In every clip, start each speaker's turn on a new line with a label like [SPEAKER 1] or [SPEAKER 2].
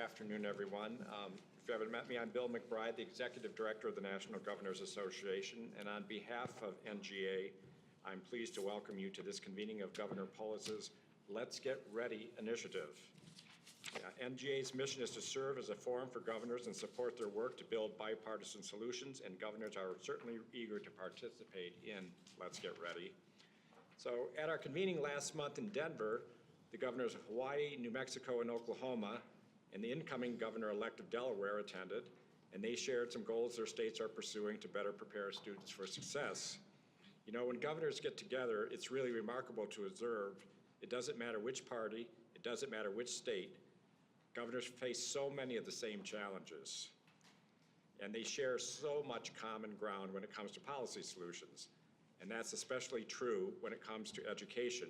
[SPEAKER 1] afternoon, everyone. If you haven't met me, I'm Bill McBride, the Executive Director of the National Governors Association, and on behalf of NGA, I'm pleased to welcome you to this convening of Governor Polis's Let's Get Ready initiative. NGA's mission is to serve as a forum for governors and support their work to build bipartisan solutions, and governors are certainly eager to participate in Let's Get Ready. So at our convening last month in Denver, the governors of Hawaii, New Mexico, and Oklahoma, and the incoming governor-elect of Delaware attended, and they shared some goals their states are pursuing to better prepare students for success. You know, when governors get together, it's really remarkable to observe. It doesn't matter which party, it doesn't matter which state, governors face so many of the same challenges. And they share so much common ground when it comes to policy solutions. And that's especially true when it comes to education,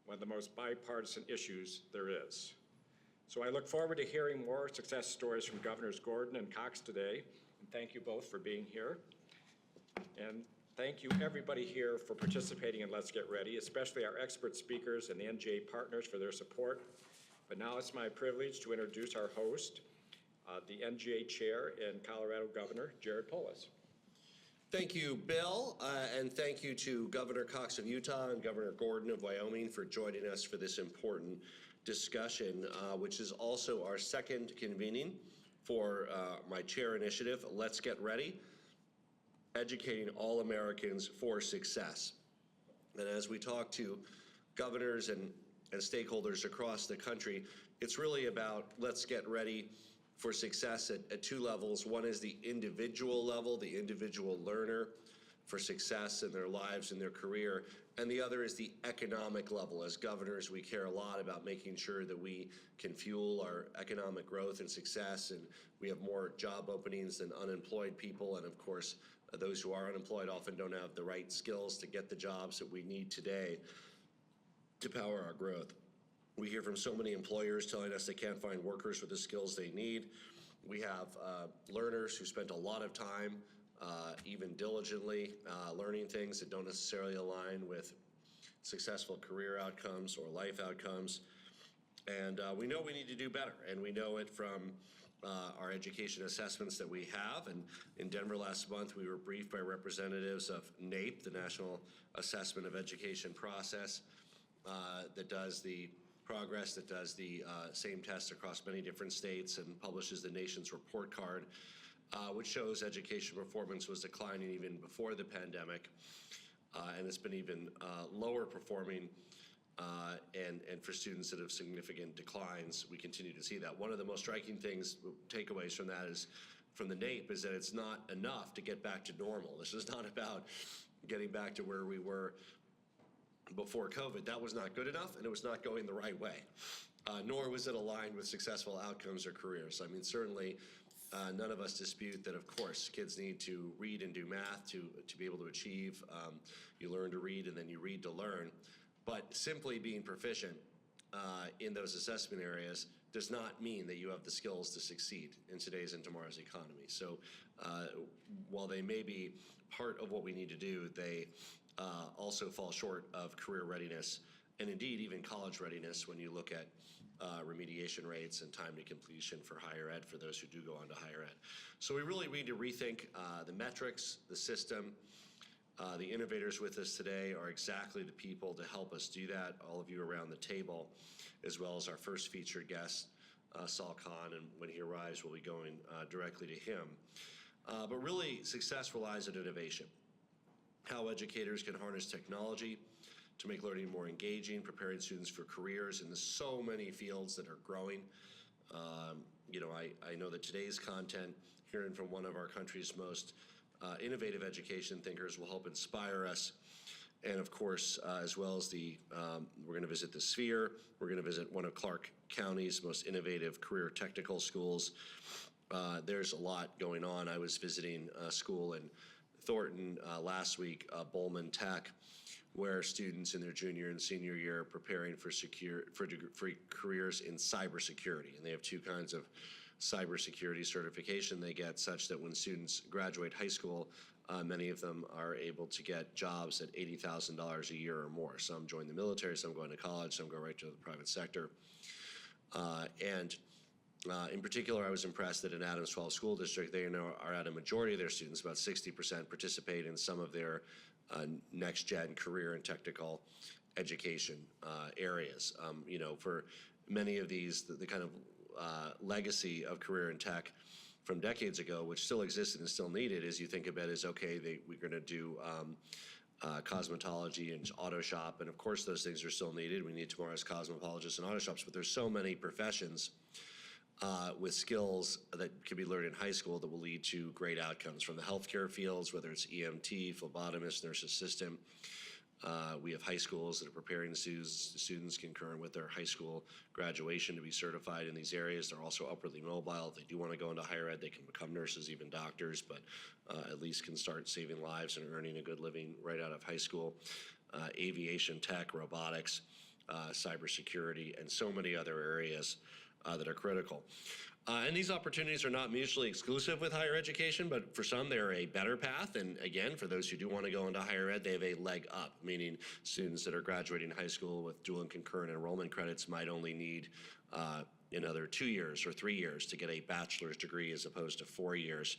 [SPEAKER 1] one of the most bipartisan issues there is. So I look forward to hearing more success stories from Governors Gordon and Cox today. And thank you both for being here. And thank you everybody here for participating in Let's Get Ready, especially our expert speakers and the NGA partners for their support. But now it's my privilege to introduce our host, the NGA Chair and Colorado Governor, Jared Polis.
[SPEAKER 2] Thank you, Bill, and thank you to Governor Cox of Utah and Governor Gordon of Wyoming for joining us for this important discussion, which is also our second convening for my chair initiative, Let's Get Ready, Educating All Americans for Success. And as we talk to governors and stakeholders across the country, it's really about let's get ready for success at two levels. One is the individual level, the individual learner for success in their lives and their career. And the other is the economic level. As governors, we care a lot about making sure that we can fuel our economic growth and success, and we have more job openings than unemployed people. And of course, those who are unemployed often don't have the right skills to get the jobs that we need today to power our growth. We hear from so many employers telling us they can't find workers with the skills they need. We have learners who spent a lot of time, even diligently, learning things that don't necessarily align with successful career outcomes or life outcomes. And we know we need to do better, and we know it from our education assessments that we have. And in Denver last month, we were briefed by representatives of NAEP, the National Assessment of Education Process, that does the progress, that does the same test across many different states and publishes the nation's report card, which shows education performance was declining even before the pandemic, and it's been even lower performing, and for students that have significant declines, we continue to see that. One of the most striking things, takeaways from that is, from the NAEP, is that it's not enough to get back to normal. This is not about getting back to where we were before COVID. That was not good enough, and it was not going the right way, nor was it aligned with successful outcomes or careers. I mean, certainly none of us dispute that, of course, kids need to read and do math to be able to achieve. You learn to read and then you read to learn. But simply being proficient in those assessment areas does not mean that you have the skills to succeed in today's and tomorrow's economy. So while they may be part of what we need to do, they also fall short of career readiness, and indeed even college readiness when you look at remediation rates and time to completion for higher ed for those who do go on to higher ed. So we really need to rethink the metrics, the system. The innovators with us today are exactly the people to help us do that, all of you around the table, as well as our first featured guest, Saul Khan, and when he arrives, we'll be going directly to him. But really, success relies on innovation. How educators can harness technology to make learning more engaging, preparing students for careers in so many fields that are growing. You know, I know that today's content, hearing from one of our country's most innovative education thinkers, will help inspire us. And of course, as well as we're going to visit the Sphere. We're going to visit one of Clark County's most innovative career technical schools. There's a lot going on. I was visiting a school in Thornton last week, Bowman Tech, where students in their junior and senior year are preparing for careers in cybersecurity. And they have two kinds of cybersecurity certification they get, such that when students graduate high school, many of them are able to get jobs at $80,000 a year or more. Some join the military, some go into college, some go right to the private sector. And In particular, I was impressed that in Adams 12 School District, they are at a majority of their students, about 60%, participate in some of their next-gen career and technical education areas. For many of these, the kind of legacy of career and tech from decades ago, which still existed and still needed, is you think of it as, okay, we're going to do cosmetology and auto shop, and of course those things are still needed. We need tomorrow's cosmetologists and auto shops, but there's so many professions with skills that can be learned in high school that will lead to great outcomes from the healthcare fields, whether it's EMT, phlebotomist, nurse assistant. We have high schools that are preparing the students concurrent with their high school graduation to be certified in these areas. They're also upwardly mobile. If they do want to go into higher ed, they can become nurses, even doctors, but at least can start saving lives and earning a good living right out of high school. Aviation tech, robotics, cybersecurity, and so many other areas that are critical. And these opportunities are not mutually exclusive with higher education, but for some they're a better path. And again, for those who do want to go into higher ed, they have a leg up, meaning students that are graduating high school with dual and concurrent enrollment credits might only need another 2 years or 3 years to get a bachelor's degree as opposed to 4 years.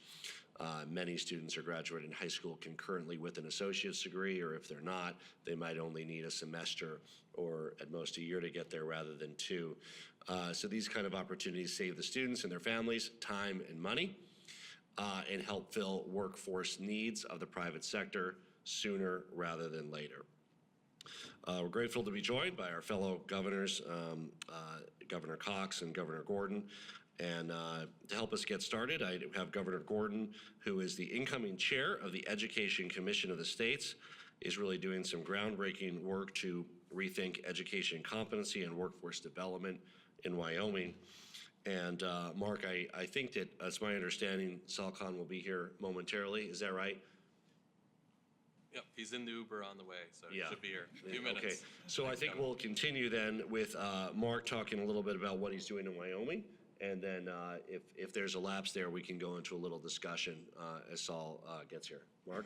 [SPEAKER 2] Many students are graduating high school concurrently with an associate's degree, or if they're not, they might only need a semester or at most a year to get there rather than 2. So these kind of opportunities save the students and their families time and money and help fill workforce needs of the private sector sooner rather than later. We're grateful to be joined by our fellow governors, Governor Cox and Governor Gordon. And to help us get started, I have Governor Gordon, who is the incoming chair of the Education Commission of the States, is really doing some groundbreaking work to rethink education competency and workforce development in Wyoming. And Mark, I think that it's my understanding Sal Khan will be here momentarily. Is that right?
[SPEAKER 3] Yep, he's in the Uber on the way, so he should be here. 2 minutes.
[SPEAKER 2] Okay, so I think we'll continue then with Mark talking a little bit about what he's doing in Wyoming. And then if there's a lapse there, we can go into a little discussion as Saul gets here. Mark?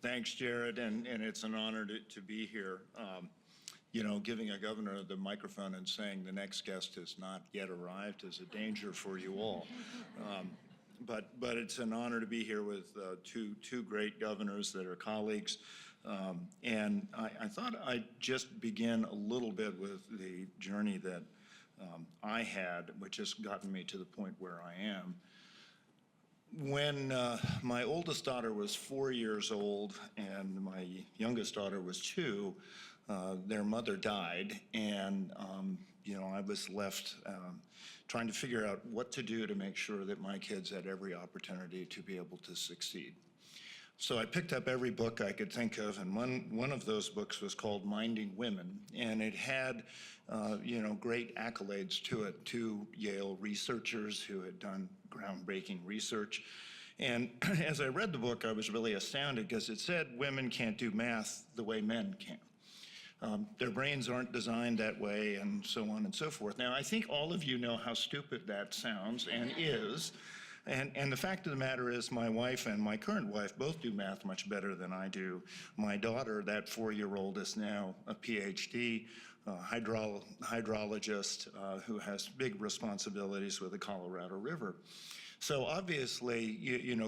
[SPEAKER 4] Thanks, Jared, and it's an honor to be here. Giving a governor the microphone and saying the next guest has not yet arrived is a danger for you all. But it's an honor to be here with two great governors that are colleagues. And I thought I'd just begin a little bit with the journey that I had, which has gotten me to the point where I am. When my oldest daughter was 4 years old and my youngest daughter was 2, their mother died, and I was left trying to figure out what to do to make sure that my kids had every opportunity to be able to succeed. So I picked up every book I could think of, and one of those books was called Minding Women, and it had great accolades to it, 2 Yale researchers who had done groundbreaking research. And as I read the book, I was really astounded because it said women can't do math the way men can. Their brains aren't designed that way, and so on and so forth. Now, I think all of you know how stupid that sounds and is. And the fact of the matter is my wife and my current wife both do math much better than I do. My daughter, that 4-year-old, is now a PhD hydrologist who has big responsibilities with the Colorado River. So obviously,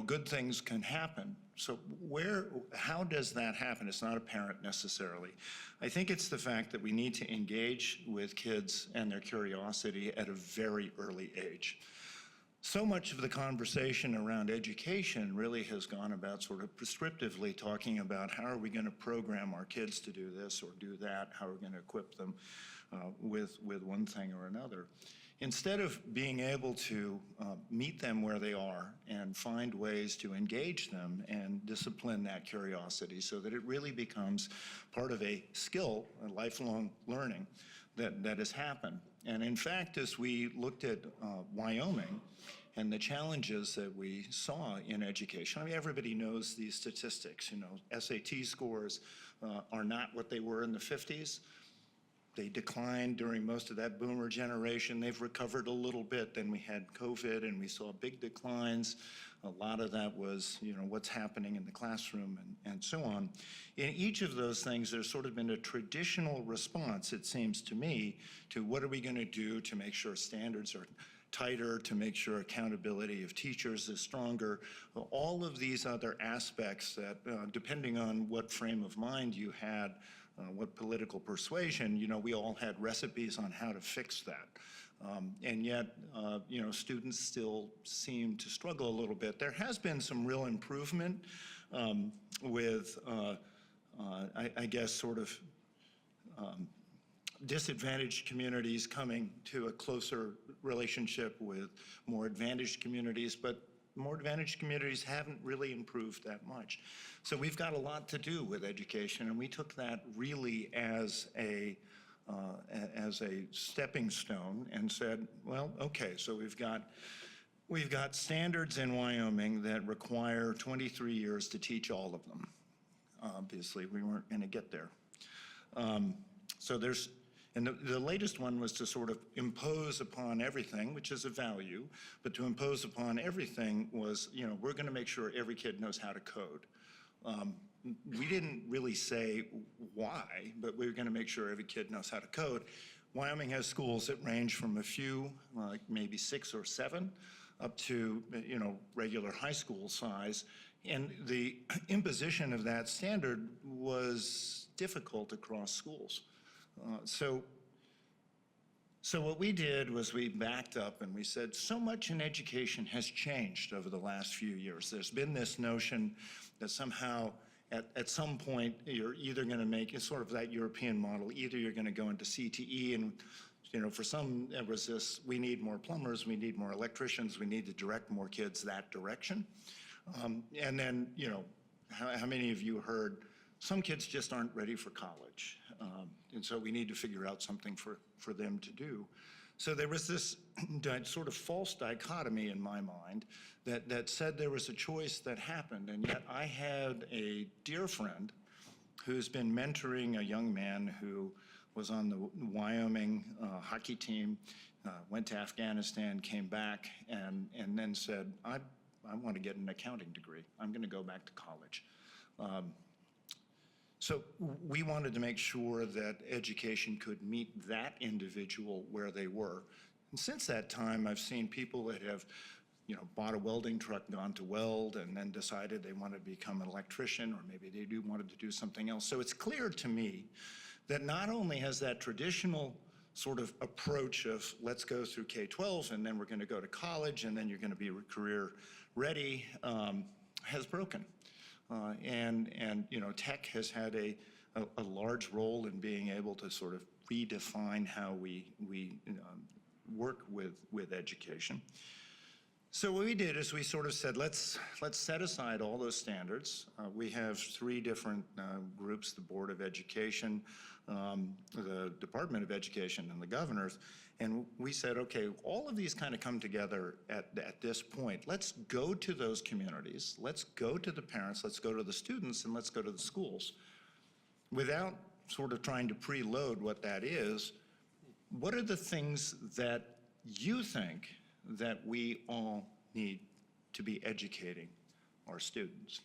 [SPEAKER 4] good things can happen. So how does that happen? It's not apparent necessarily. I think it's the fact that we need to engage with kids and their curiosity at a very early age. So much of the conversation around education really has gone about sort of prescriptively talking about how are we going to program our kids to do this or do that, how are we going to equip them with one thing or another. Instead of being able to meet them where they are and find ways to engage them and discipline that curiosity so that it really becomes part of a skill, a lifelong learning that has happened. And in fact, as we looked at Wyoming and the challenges that we saw in education, I mean, everybody knows these statistics. SAT scores are not what they were in the 50s. They declined during most of that boomer generation. They've recovered a little bit. Then we had COVID and we saw big declines. A lot of that was, what's happening in the classroom and so on. In each of those things, there's sort of been a traditional response, it seems to me, to what are we going to do to make sure standards are tighter, to make sure accountability of teachers is stronger. All of these other aspects that, depending on what frame of mind you had, what political persuasion, we all had recipes on how to fix that. And yet, students still seem to struggle a little bit. There has been some real improvement with, I guess, sort of disadvantaged communities coming to a closer relationship with more advantaged communities, but more advantaged communities haven't really improved that much. So we've got a lot to do with education, and we took that really as a stepping stone and said, well, okay, so we've got standards in Wyoming that require 23 years to teach all of them. Obviously, we weren't going to get there. And the latest one was to sort of impose upon everything, which is a value, but to impose upon everything was, we're going to make sure every kid knows how to code. We didn't really say why, but we were going to make sure every kid knows how to code. Wyoming has schools that range from a few, like maybe 6 or 7, up to, regular high school size. And the imposition of that standard was difficult across schools. So what we did was we backed up and we said, so much in education has changed over the last few years. There's been this notion that somehow at some point you're either going to make, it's sort of that European model, either you're going to go into CTE and, for some it was this, we need more plumbers, we need more electricians, we need to direct more kids that direction. And then, how many of you heard, some kids just aren't ready for college. And so we need to figure out something for them to do. So there was this sort of false dichotomy in my mind that said there was a choice that happened. And yet I had a dear friend who's been mentoring a young man who was on the Wyoming hockey team, went to Afghanistan, came back, and then said, I want to get an accounting degree. I'm going to go back to college. So we wanted to make sure that education could meet that individual where they were. And since that time, I've seen people that have, bought a welding truck, gone to weld, and then decided they wanted to become an electrician, or maybe they wanted to do something else. So it's clear to me that not only has that traditional sort of approach of let's go through K-12 and then we're going to go to college and then you're going to be career ready has broken. And tech has had a large role in being able to sort of redefine how we work with education. So what we did is we sort of said, let's set aside all those standards. We have 3 different groups, the Board of Education, the Department of Education, and the governors. And we said, okay, all of these kind of come together at this point. Let's go to those communities. Let's go to the parents. Let's go to the students, and let's go to the schools. Without sort of trying to preload what that is, what are the things that you think that we all need to be educating our students?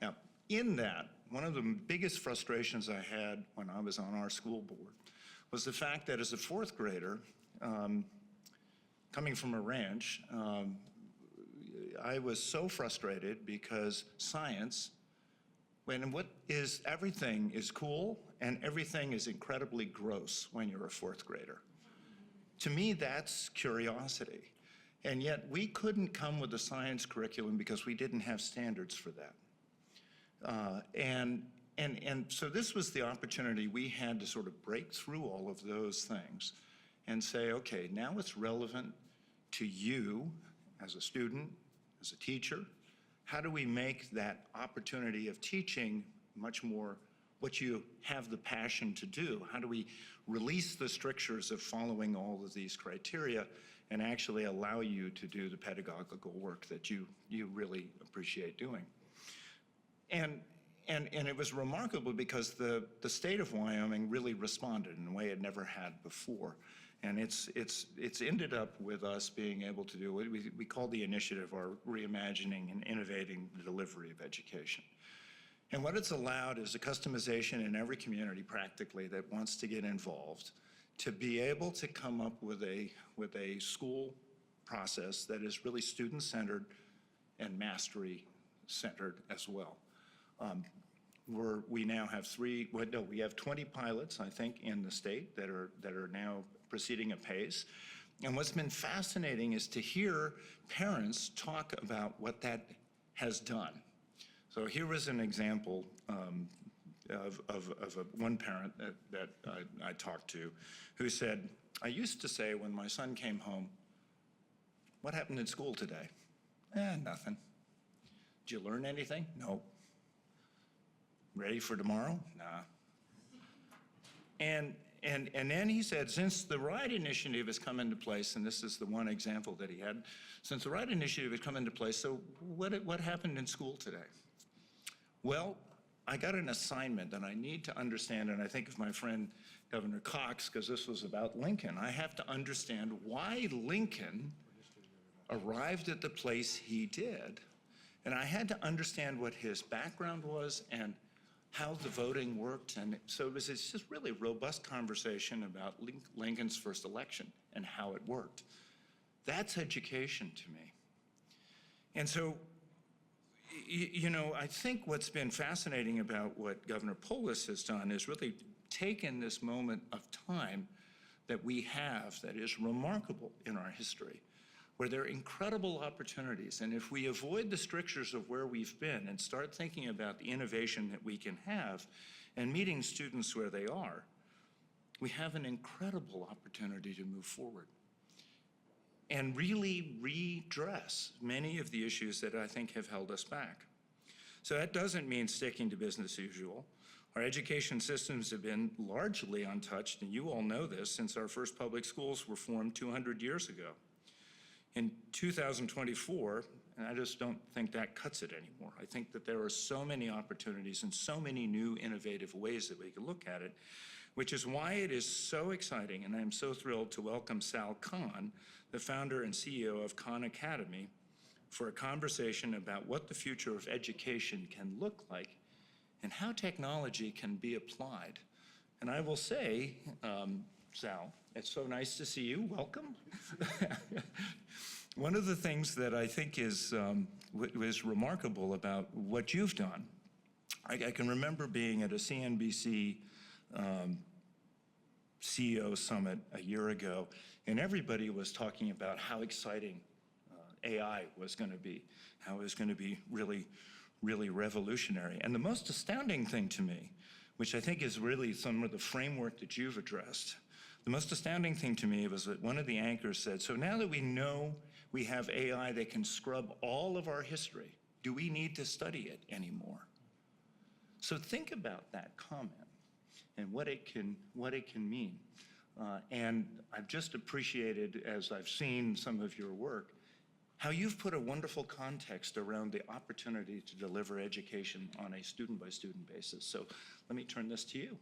[SPEAKER 4] Now, in that, one of the biggest frustrations I had when I was on our school board was the fact that as a 4th grader, coming from a ranch, I was so frustrated because science, everything is cool and everything is incredibly gross when you're a 4th grader. To me, that's curiosity. And yet we couldn't come with a science curriculum because we didn't have standards for that. And so this was the opportunity we had to sort of break through all of those things and say, okay, now it's relevant to you as a student, as a teacher. How do we make that opportunity of teaching much more what you have the passion to do? How do we release the strictures of following all of these criteria and actually allow you to do the pedagogical work that you really appreciate doing? And it was remarkable because the state of Wyoming really responded in a way it never had before. And it's ended up with us being able to do what we call the initiative, or reimagining and innovating the delivery of education. And what it's allowed is a customization in every community practically that wants to get involved to be able to come up with a school process that is really student-centered and mastery-centered as well. We now have we have 20 pilots, I think, in the state that are now proceeding apace. And what's been fascinating is to hear parents talk about what that has done. So here was an example of one parent that I talked to who said, I used to say when my son came home, "What happened in school today?" Nothing. Did you learn anything? No. Ready for tomorrow? Nah. And then he said, since the RIDE initiative has come into place, and this is the one example that he had, since the RIDE initiative has come into place, so what happened in school today? Well, I got an assignment and I need to understand, and I think of my friend Governor Cox, because this was about Lincoln. I have to understand why Lincoln arrived at the place he did. And I had to understand what his background was and how the voting worked. And so it was this just really robust conversation about Lincoln's first election and how it worked. That's education to me. And so, you know, I think what's been fascinating about what Governor Polis has done is really taken this moment of time that we have that is remarkable in our history, where there are incredible opportunities. And if we avoid the strictures of where we've been and start thinking about the innovation that we can have and meeting students where they are, we have an incredible opportunity to move forward and really redress many of the issues that I think have held us back. So that doesn't mean sticking to business as usual. Our education systems have been largely untouched, and you all know this, since our first public schools were formed 200 years ago. In 2024, and I just don't think that cuts it anymore. I think that there are so many opportunities and so many new innovative ways that we can look at it, which is why it is so exciting, and I'm so thrilled to welcome Sal Khan, the founder and CEO of Khan Academy, for a conversation about what the future of education can look like and how technology can be applied. And I will say, Sal, it's so nice to see you. Welcome. One of the things that I think is was remarkable about what you've done, I can remember being at a CNBC CEO summit a year ago, and everybody was talking about how exciting AI was going to be, how it was going to be really, really revolutionary. And the most astounding thing to me, which I think is really some of the framework that you've addressed, the most astounding thing to me was that one of the anchors said, so now that we know we have AI that can scrub all of our history, do we need to study it anymore? So think about that comment and what it can mean. And I've just appreciated, as I've seen some of your work, how you've put a wonderful context around the opportunity to deliver education on a student-by-student basis. So let me turn this to you.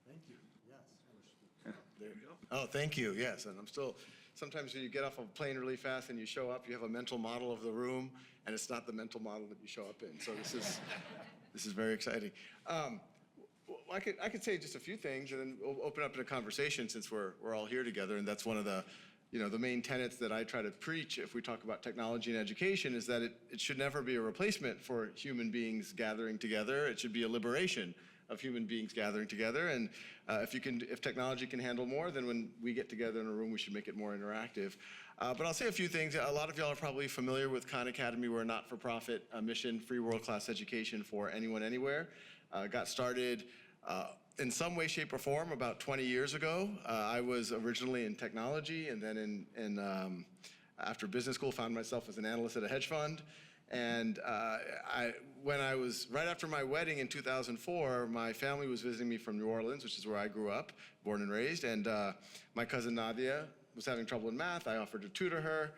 [SPEAKER 5] Thank you, yes. There you go. Oh, thank you, yes, and I'm still, sometimes when you get off a plane really fast and you show up, you have a mental model of the room, and it's not the mental model that you show up in, so this is very exciting. I could say just a few things, and then we'll open up in a conversation since we're all here together, and that's one of the, you know, the main tenets that I try to preach if we talk about technology and education is that it should never be a replacement for human beings gathering together. It should be a liberation of human beings gathering together. And if technology can handle more, then when we get together in a room, we should make it more interactive. But I'll say a few things. A lot of y'all are probably familiar with Khan Academy. We're a not-for-profit mission, free world-class education for anyone, anywhere. Got started in some way, shape, or form about 20 years ago. I was originally in technology, and then after business school, found myself as an analyst at a hedge fund. And when I was, right after my wedding in 2004, my family was visiting me from New Orleans, which is where I grew up, born and raised. And my cousin Nadia was having trouble in math. I offered to tutor her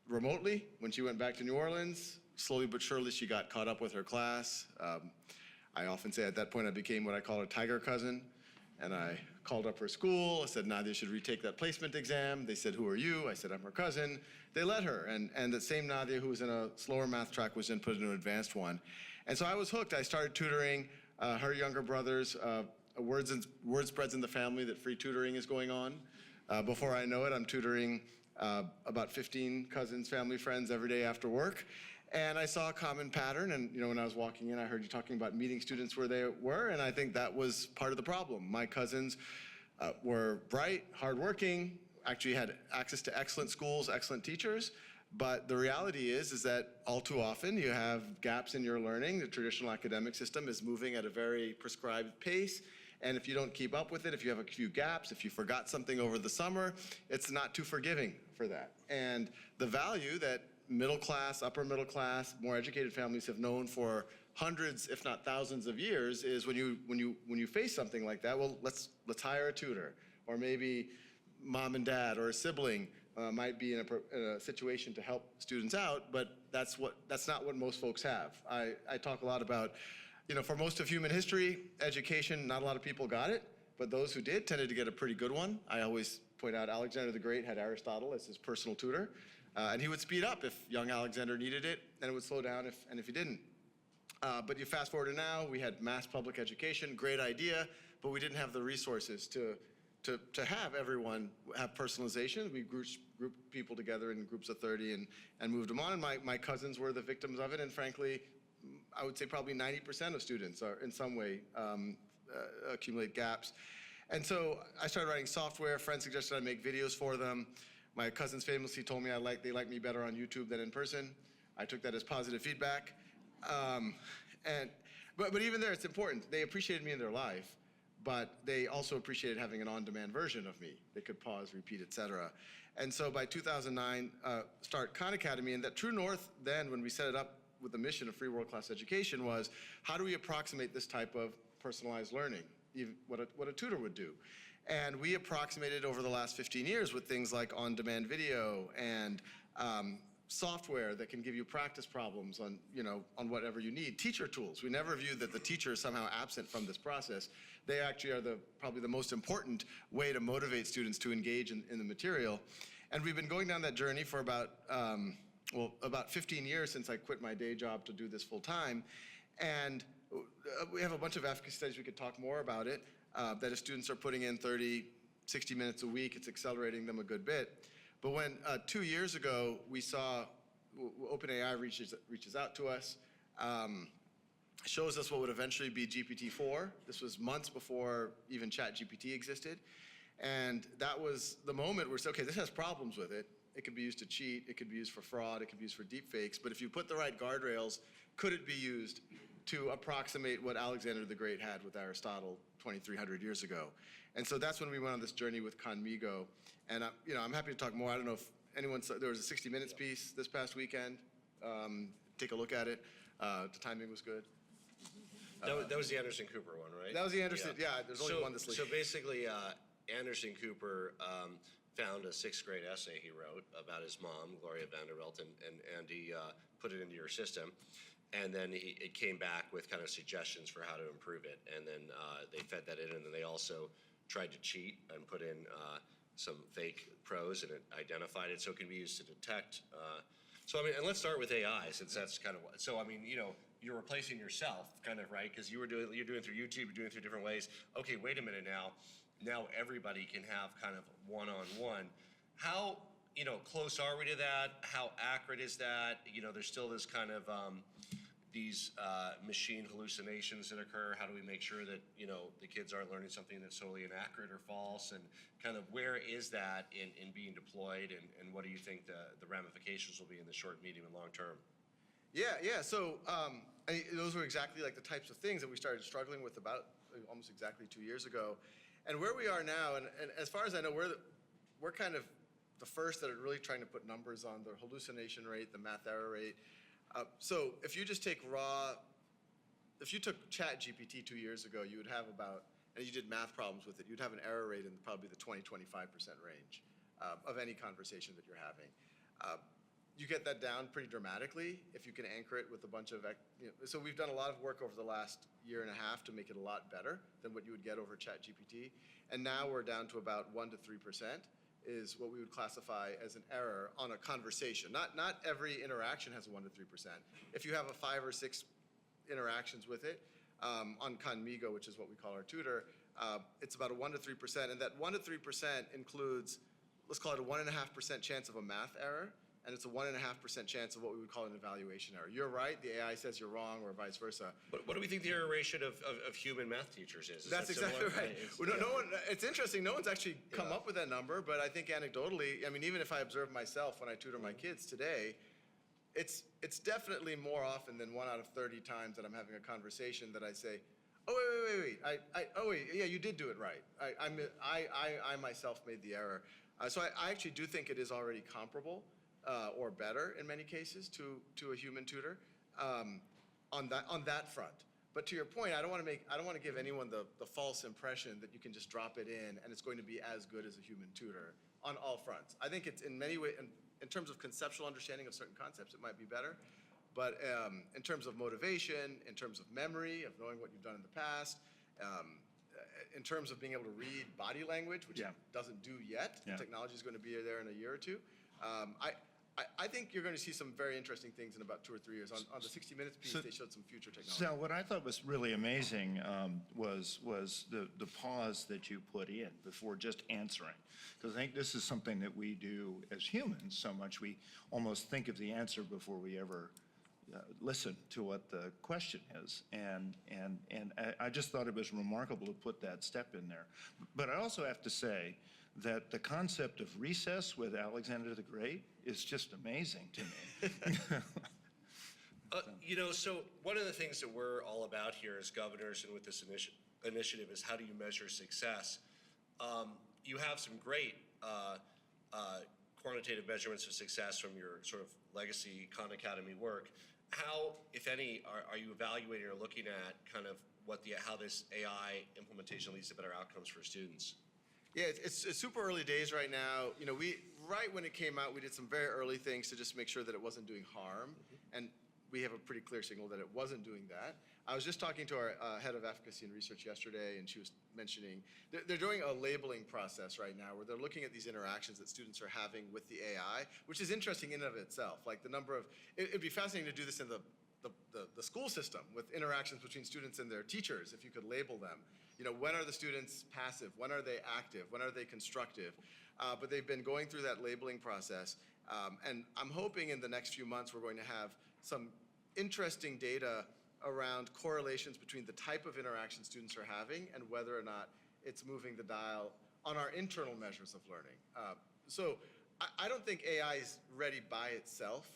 [SPEAKER 5] remotely. When she went back to New Orleans, slowly but surely she got caught up with her class. I often say at that point I became what I call a tiger cousin, and I called up her school. I said, Nadia should retake that placement exam. They said, who are you? I said, I'm her cousin. They let her, and the same Nadia who was in a slower math track was then put into an advanced one. And so I was hooked. I started tutoring her younger brothers. Word spreads in the family that free tutoring is going on. Before I know it, I'm tutoring about 15 cousins, family, friends every day after work. And I saw a common pattern, and when I was walking in, I heard you talking about meeting students where they were, and I think that was part of the problem. My cousins were bright, hardworking, actually had access to excellent schools, excellent teachers, but the reality is that all too often you have gaps in your learning. The traditional academic system is moving at a very prescribed pace, and if you don't keep up with it, if you have a few gaps, if you forgot something over the summer, it's not too forgiving for that. And the value that middle class, upper middle class, more educated families have known for hundreds, if not thousands of years is when you face something like that, well, let's hire a tutor. Or maybe mom and dad or a sibling might be in a situation to help students out, but that's not what most folks have. I talk a lot about, for most of human history, education, not a lot of people got it, but those who did tended to get a pretty good one. I always point out Alexander the Great had Aristotle as his personal tutor. And he would speed up if young Alexander needed it, and it would slow down if he didn't. But you fast forward to now, we had mass public education, great idea, but we didn't have the resources to have everyone have personalization. We grouped people together in groups of 30 and moved them on, and my cousins were the victims of it, and frankly, I would say probably 90% of students are in some way accumulate gaps. And so I started writing software. Friends suggested I make videos for them. My cousins famously told me they like me better on YouTube than in person. I took that as positive feedback. But even there, it's important. They appreciated me in their life, but they also appreciated having an on-demand version of me. They could pause, repeat, et cetera. And so by 2009, start Khan Academy, and that true north then, when we set it up with the mission of free world-class education, was how do we approximate this type of personalized learning, even what a tutor would do. And we approximated over the last 15 years with things like on-demand video and software that can give you practice problems on whatever you need. Teacher tools. We never view that the teacher is somehow absent from this process. They actually are probably the most important way to motivate students to engage in the material. And we've been going down that journey for about 15 years since I quit my day job to do this full time. And we have a bunch of advocacy studies. We could talk more about it. That if students are putting in 30, 60 minutes a week, it's accelerating them a good bit. But when 2 years ago, we saw OpenAI reaches out to us, shows us what would eventually be GPT-4. This was months before even ChatGPT existed. And that was the moment where we said, okay, this has problems with it. It could be used to cheat, it could be used for fraud, it could be used for deepfakes. But if you put the right guardrails, could it be used to approximate what Alexander the Great had with Aristotle 2,300 years ago? And so that's when we went on this journey with Khanmigo. And I'm happy to talk more. I don't know if anyone saw, there was a 60 Minutes piece this past weekend. Take a look at it. The timing was good.
[SPEAKER 2] That was the Anderson Cooper one, right?
[SPEAKER 5] That was the Anderson, yeah, there's only one this week.
[SPEAKER 2] So basically, Anderson Cooper found a 6th grade essay he wrote about his mom, Gloria Vanderbilt, and he put it into your system. And then it came back with kind of suggestions for how to improve it. And then they fed that in, and then they also tried to cheat and put in some fake prose, and it identified it, so it can be used to detect. So I mean, and let's start with AI, since that's kind of what. So I mean, you're replacing yourself, kind of, right? Because you're doing through YouTube, you're doing it through different ways. Okay, wait a minute now. Now everybody can have kind of one-on-one. How close are we to that? How accurate is that? There's still this kind of these machine hallucinations that occur. How do we make sure that the kids aren't learning something that's totally inaccurate or false? And kind of where is that in being deployed? And what do you think the ramifications will be in the short, medium, and long term?
[SPEAKER 5] Yeah. So those were exactly like the types of things that we started struggling with about almost exactly 2 years ago. And where we are now, and as far as I know, we're kind of the first that are really trying to put numbers on the hallucination rate, the math error rate. So if you just take if you took ChatGPT 2 years ago, you would have and you did math problems with it, you'd have an error rate in probably the 20-25% range of any conversation that you're having. You get that down pretty dramatically if you can anchor it with a bunch of, so we've done a lot of work over the last year and a half to make it a lot better than what you would get over ChatGPT. And now we're down to about 1 to 3% is what we would classify as an error on a conversation. Not every interaction has a 1 to 3%. If you have a 5 or 6 interactions with it, on Khanmigo, which is what we call our tutor, it's about a 1 to 3%, and that 1 to 3% includes, let's call it a 1.5% chance of a math error, and it's a 1.5% chance of what we would call an evaluation error. You're right, the AI says you're wrong, or vice versa.
[SPEAKER 2] What do we think the error ratio of human math teachers is? Is
[SPEAKER 5] That's
[SPEAKER 2] that
[SPEAKER 5] exactly
[SPEAKER 2] similar?
[SPEAKER 5] right. Well, no one, it's interesting, no one's actually come up with that number, but I think anecdotally, I mean, even if I observe myself when I tutor my kids today, it's definitely more often than 1 out of 30 times that I'm having a conversation that I say, oh, wait, yeah, you did do it right. I myself made the error. So I actually do think it is already comparable or better in many cases to a human tutor on that front. But to your point, I don't want to give anyone the false impression that you can just drop it in and it's going to be as good as a human tutor on all fronts. I think it's in many ways, in terms of conceptual understanding of certain concepts, it might be better. But in terms of motivation, in terms of memory, of knowing what you've done in the past, in terms of being able to read body language, which it doesn't do yet, the technology is going to be there in a year or two. I think you're going to see some very interesting things in about 2 or 3 years. On the 60 Minutes piece, they showed some future technology.
[SPEAKER 4] So what I thought was really amazing was the pause that you put in before just answering. Because I think this is something that we do as humans so much. We almost think of the answer before we ever listen to what the question is. And I just thought it was remarkable to put that step in there. But I also have to say that the concept of recess with Alexander the Great is just amazing to me.
[SPEAKER 2] So one of the things that we're all about here as governors and with this initiative is how do you measure success? You have some great quantitative measurements of success from your sort of legacy Khan Academy work. How, if any, are you evaluating or looking at kind of how this AI implementation leads to better outcomes for students?
[SPEAKER 5] Yeah, it's super early days right now. You know, right when it came out, we did some very early things to just make sure that it wasn't doing harm. And we have a pretty clear signal that it wasn't doing that. I was just talking to our head of efficacy and research yesterday, and she was mentioning they're doing a labeling process right now where they're looking at these interactions that students are having with the AI, which is interesting in and of itself. Like the number of, it'd be fascinating to do this in the school system with interactions between students and their teachers, if you could label them. You know, when are the students passive? When are they active? When are they constructive? But they've been going through that labeling process. And I'm hoping in the next few months we're going to have some interesting data around correlations between the type of interaction students are having and whether or not it's moving the dial on our internal measures of learning. So I don't think AI is ready by itself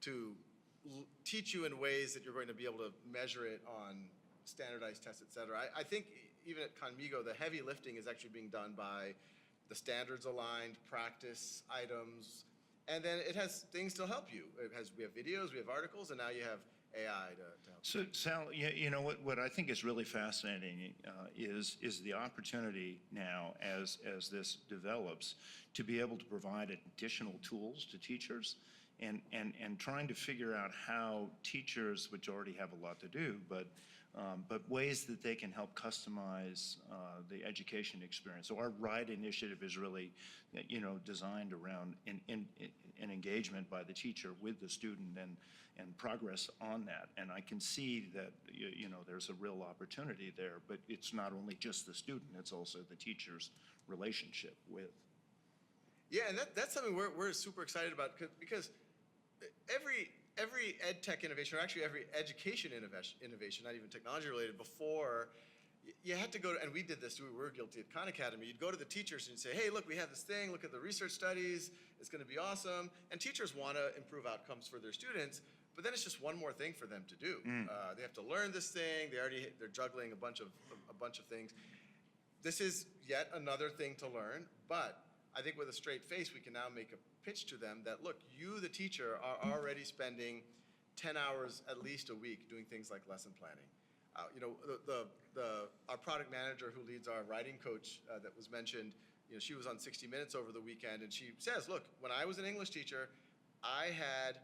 [SPEAKER 5] to teach you in ways that you're going to be able to measure it on standardized tests, et cetera. I think even at Conmigo, the heavy lifting is actually being done by the standards-aligned practice items, and then it has things to help you. We have videos, we have articles, and now you have AI to help.
[SPEAKER 4] So Sal, you know what I think is really fascinating is the opportunity now as this develops to be able to provide additional tools to teachers and trying to figure out how teachers, which already have a lot to do, but ways that they can help customize the education experience. So our RIDE initiative is really, designed around an engagement by the teacher with the student and progress on that. And I can see that, there's a real opportunity there, but it's not only just the student, it's also the teacher's relationship with.
[SPEAKER 5] Yeah, and that's something we're super excited about because every ed tech innovation, or actually every education innovation, not even technology related, before you had to go to, and we did this, we were guilty at Khan Academy, you'd go to the teachers and you'd say, hey, look, we have this thing, look at the research studies, it's gonna be awesome. And teachers wanna improve outcomes for their students, but then it's just one more thing for them to do. They have to learn this thing, they're juggling a bunch of things. This is yet another thing to learn, but I think with a straight face, we can now make a pitch to them that, look, you, the teacher, are already spending 10 hours at least a week doing things like lesson planning. Our product manager who leads our writing coach that was mentioned, she was on 60 Minutes over the weekend, and she says, look, when I was an English teacher, I had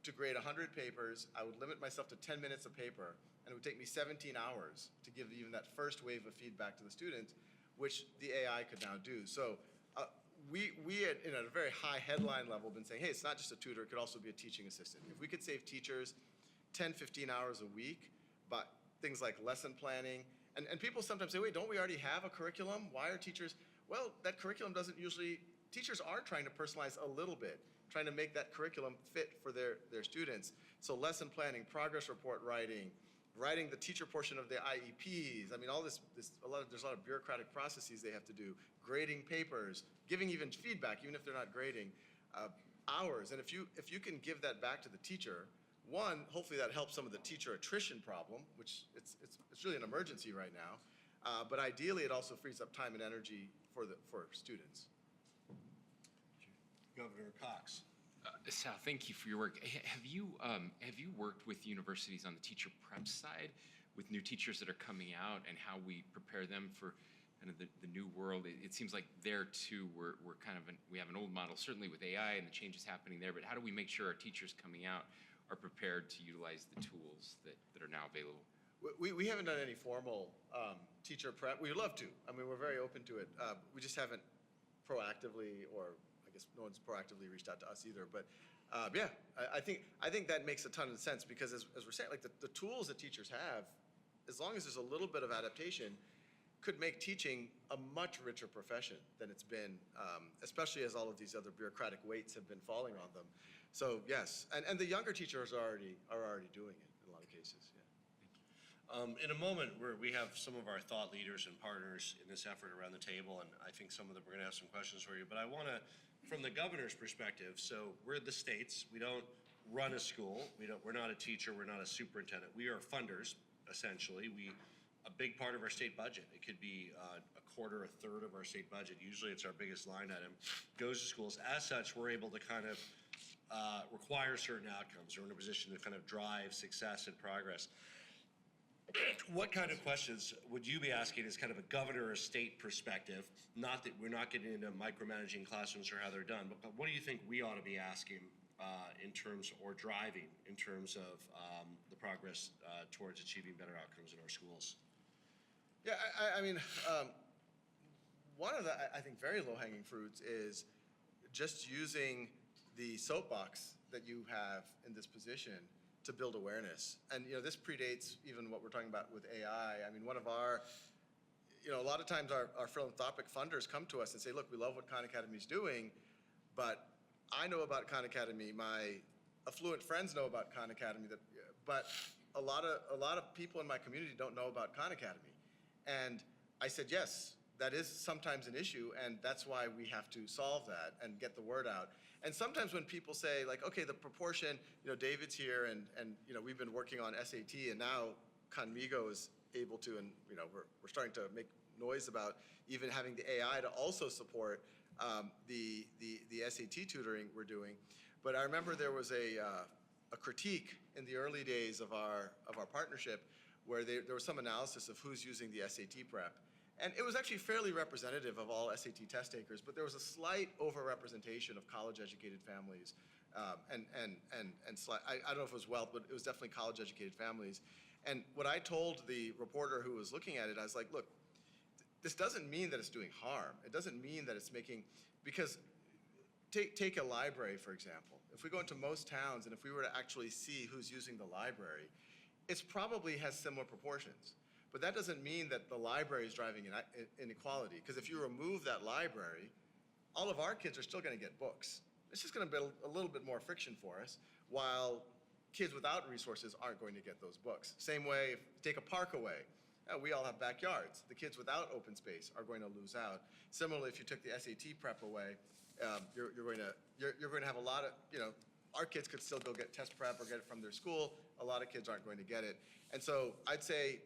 [SPEAKER 5] to grade 100 papers. I would limit myself to 10 minutes a paper, and it would take me 17 hours to give even that first wave of feedback to the students, which the AI could now do. So we at a very high headline level been saying, hey, it's not just a tutor, it could also be a teaching assistant. If we could save teachers 10, 15 hours a week, but things like lesson planning, and people sometimes say, wait, don't we already have a curriculum? Why are teachers, well, that curriculum doesn't usually, teachers are trying to personalize a little bit, trying to make that curriculum fit for their students. So lesson planning, progress report writing the teacher portion of the IEPs. I mean, all there's a lot of bureaucratic processes they have to do, grading papers, giving even feedback, even if they're not grading, hours. And if you can give that back to the teacher, one, hopefully that helps some of the teacher attrition problem, which it's really an emergency right now. But ideally, it also frees up time and energy for students.
[SPEAKER 2] Governor Cox.
[SPEAKER 6] Sal, thank you for your work. Have you worked with universities on the teacher prep side with new teachers that are coming out and how we prepare them for kind of the new world? It seems like there too we're kind of we have an old model, certainly with AI and the changes happening there. But how do we make sure our teachers coming out are prepared to utilize the tools that are now available?
[SPEAKER 5] We haven't done any formal teacher prep. We'd love to. I mean, we're very open to it. We just haven't proactively, or I guess no one's proactively reached out to us either. But yeah, I think that makes a ton of sense because as we're saying, like the tools that teachers have, as long as there's a little bit of adaptation, could make teaching a much richer profession than it's been, especially as all of these other bureaucratic weights have been falling on them. So yes, and the younger teachers are already doing it in a lot of cases. Yeah.
[SPEAKER 2] In a moment, we have some of our thought leaders and partners in this effort around the table, and I think some of them, we're going to have some questions for you. But I want to, from the governor's perspective, so we're the states. We don't run a school. We're not a teacher. We're not a superintendent. We are funders, essentially. A big part of our state budget, it could be a quarter, a third of our state budget. Usually it's our biggest line item, goes to schools. As such, we're able to kind of require certain outcomes. We're in a position to kind of drive success and progress. What kind of questions would you be asking as kind of a governor or state perspective? Not that we're not getting into micromanaging classrooms or how they're done, but what do you think we ought to be asking in terms, or driving in terms of the progress towards achieving better outcomes in our schools?
[SPEAKER 5] Yeah, I mean, one of the, I think, very low-hanging fruits is just using the soapbox that you have in this position to build awareness. And, this predates even what we're talking about with AI. I mean, one of our, a lot of times our philanthropic funders come to us and say, look, we love what Khan Academy is doing, but I know about Khan Academy, my affluent friends know about Khan Academy, but a lot of people in my community don't know about Khan Academy. And I said, yes, that is sometimes an issue, and that's why we have to solve that and get the word out. And sometimes when people say, like, okay, the proportion, David's here, and we've been working on SAT, and now Conmigo is able to, and we're starting to make noise about even having the AI to also support the SAT tutoring we're doing. But I remember there was a critique in the early days of our partnership where there was some analysis of who's using the SAT prep. And it was actually fairly representative of all SAT test takers, but there was a slight overrepresentation of college-educated families. I don't know if it was wealth, but it was definitely college-educated families. And what I told the reporter who was looking at it, I was like, look, this doesn't mean that it's doing harm. It doesn't mean that it's making, because take a library, for example. If we go into most towns and if we were to actually see who's using the library, it probably has similar proportions. But that doesn't mean that the library is driving inequality, because if you remove that library, all of our kids are still going to get books. It's just going to build a little bit more friction for us, while kids without resources aren't going to get those books. Same way, take a park away. We all have backyards. The kids without open space are going to lose out. Similarly, if you took the SAT prep away, you're going to have a lot of, our kids could still go get test prep or get it from their school. A lot of kids aren't going to get it. And so I'd say,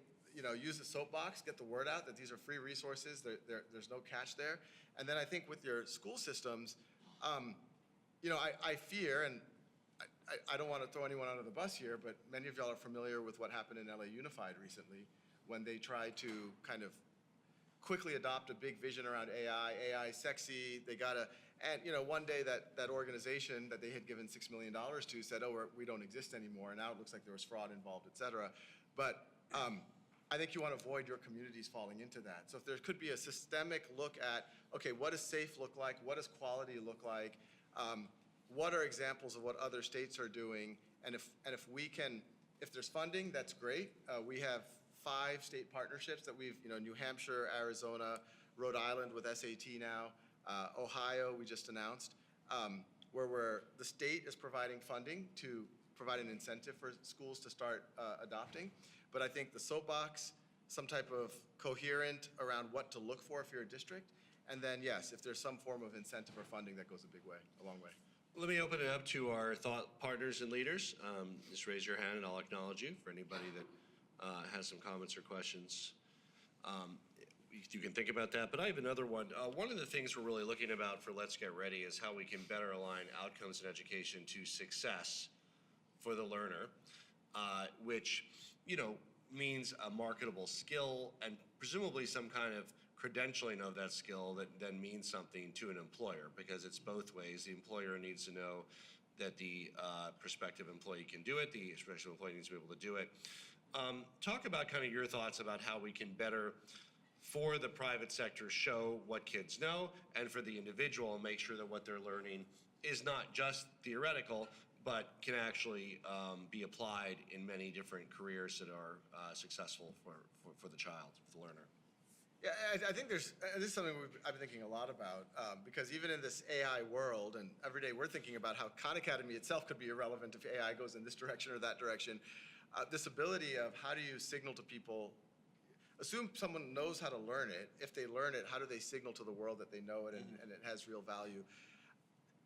[SPEAKER 5] use the soapbox, get the word out that these are free resources, there's no catch there. And then I think with your school systems, I fear, and I don't want to throw anyone under the bus here, but many of y'all are familiar with what happened in LA Unified recently when they tried to kind of quickly adopt a big vision around AI sexy, they gotta, and one day that organization that they had given $6 million to said, oh, we don't exist anymore, and now it looks like there was fraud involved, et cetera. But I think you want to avoid your communities falling into that. So if there could be a systemic look at, okay, what does safe look like? What does quality look like? What are examples of what other states are doing? And if we can, if there's funding, that's great. We have 5 state partnerships that we've, New Hampshire, Arizona, Rhode Island with SAT now, Ohio, we just announced, where the state is providing funding to provide an incentive for schools to start adopting. But I think the soapbox, some type of coherent around what to look for if you're a district, and then, yes, if there's some form of incentive or funding, that goes a long way.
[SPEAKER 2] Let me open it up to our thought partners and leaders. Just raise your hand and I'll acknowledge you for anybody that has some comments or questions. You can think about that, but I have another one. One of the things we're really looking about for Let's Get Ready is how we can better align outcomes in education to success for the learner, which, means a marketable skill and presumably some kind of credentialing of that skill that then means something to an employer, because it's both ways. The employer needs to know that the prospective employee can do it. The prospective employee needs to be able to do it. Talk about kind of your thoughts about how we can better, for the private sector, show what kids know, and for the individual, make sure that what they're learning is not just theoretical, but can actually be applied in many different careers that are successful for the child, the learner.
[SPEAKER 5] Yeah, I think this is something I've been thinking a lot about, because even in this AI world, and every day we're thinking about how Khan Academy itself could be irrelevant if AI goes in this direction or that direction. This ability of how do you signal to people, assume someone knows how to learn it. If they learn it, how do they signal to the world that they know it and it has real value?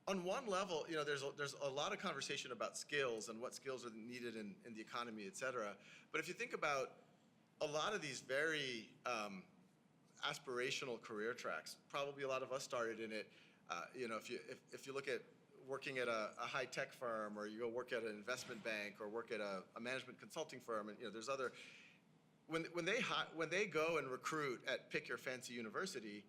[SPEAKER 5] On one level, there's a lot of conversation about skills and what skills are needed in the economy, et cetera. But if you think about a lot of these very aspirational career tracks, probably a lot of us started in it. If you look at working at a high-tech firm, or you go work at an investment bank, or work at a management consulting firm, and there's other. When they go and recruit at pick your fancy university,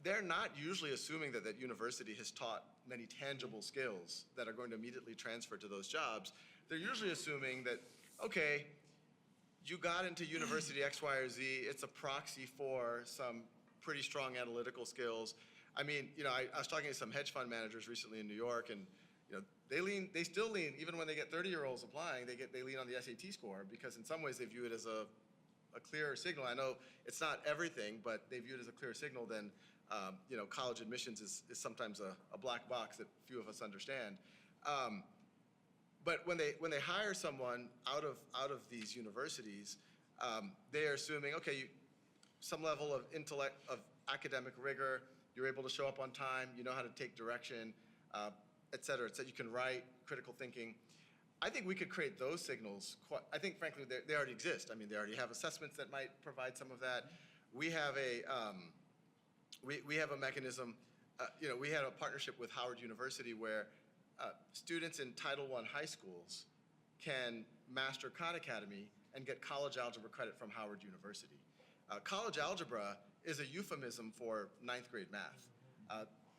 [SPEAKER 5] they're not usually assuming that that university has taught many tangible skills that are going to immediately transfer to those jobs. They're usually assuming that, okay, you got into university X, Y, or Z, it's a proxy for some pretty strong analytical skills. I mean, I was talking to some hedge fund managers recently in New York, and they still lean, even when they get 30-year-olds applying, they lean on the SAT score, because in some ways they view it as a clearer signal. I know it's not everything, but they view it as a clearer signal than college admissions is sometimes a black box that few of us understand. But when they hire someone out of these universities, they are assuming, okay, some level of intellect, of academic rigor, you're able to show up on time, you know how to take direction, et cetera. You can write, critical thinking. I think we could create those signals. I think, frankly, they already exist. I mean, they already have assessments that might provide some of that. We have a mechanism. We had a partnership with Howard University where students in Title I high schools can master Khan Academy and get college algebra credit from Howard University. College algebra is a euphemism for 9th grade math.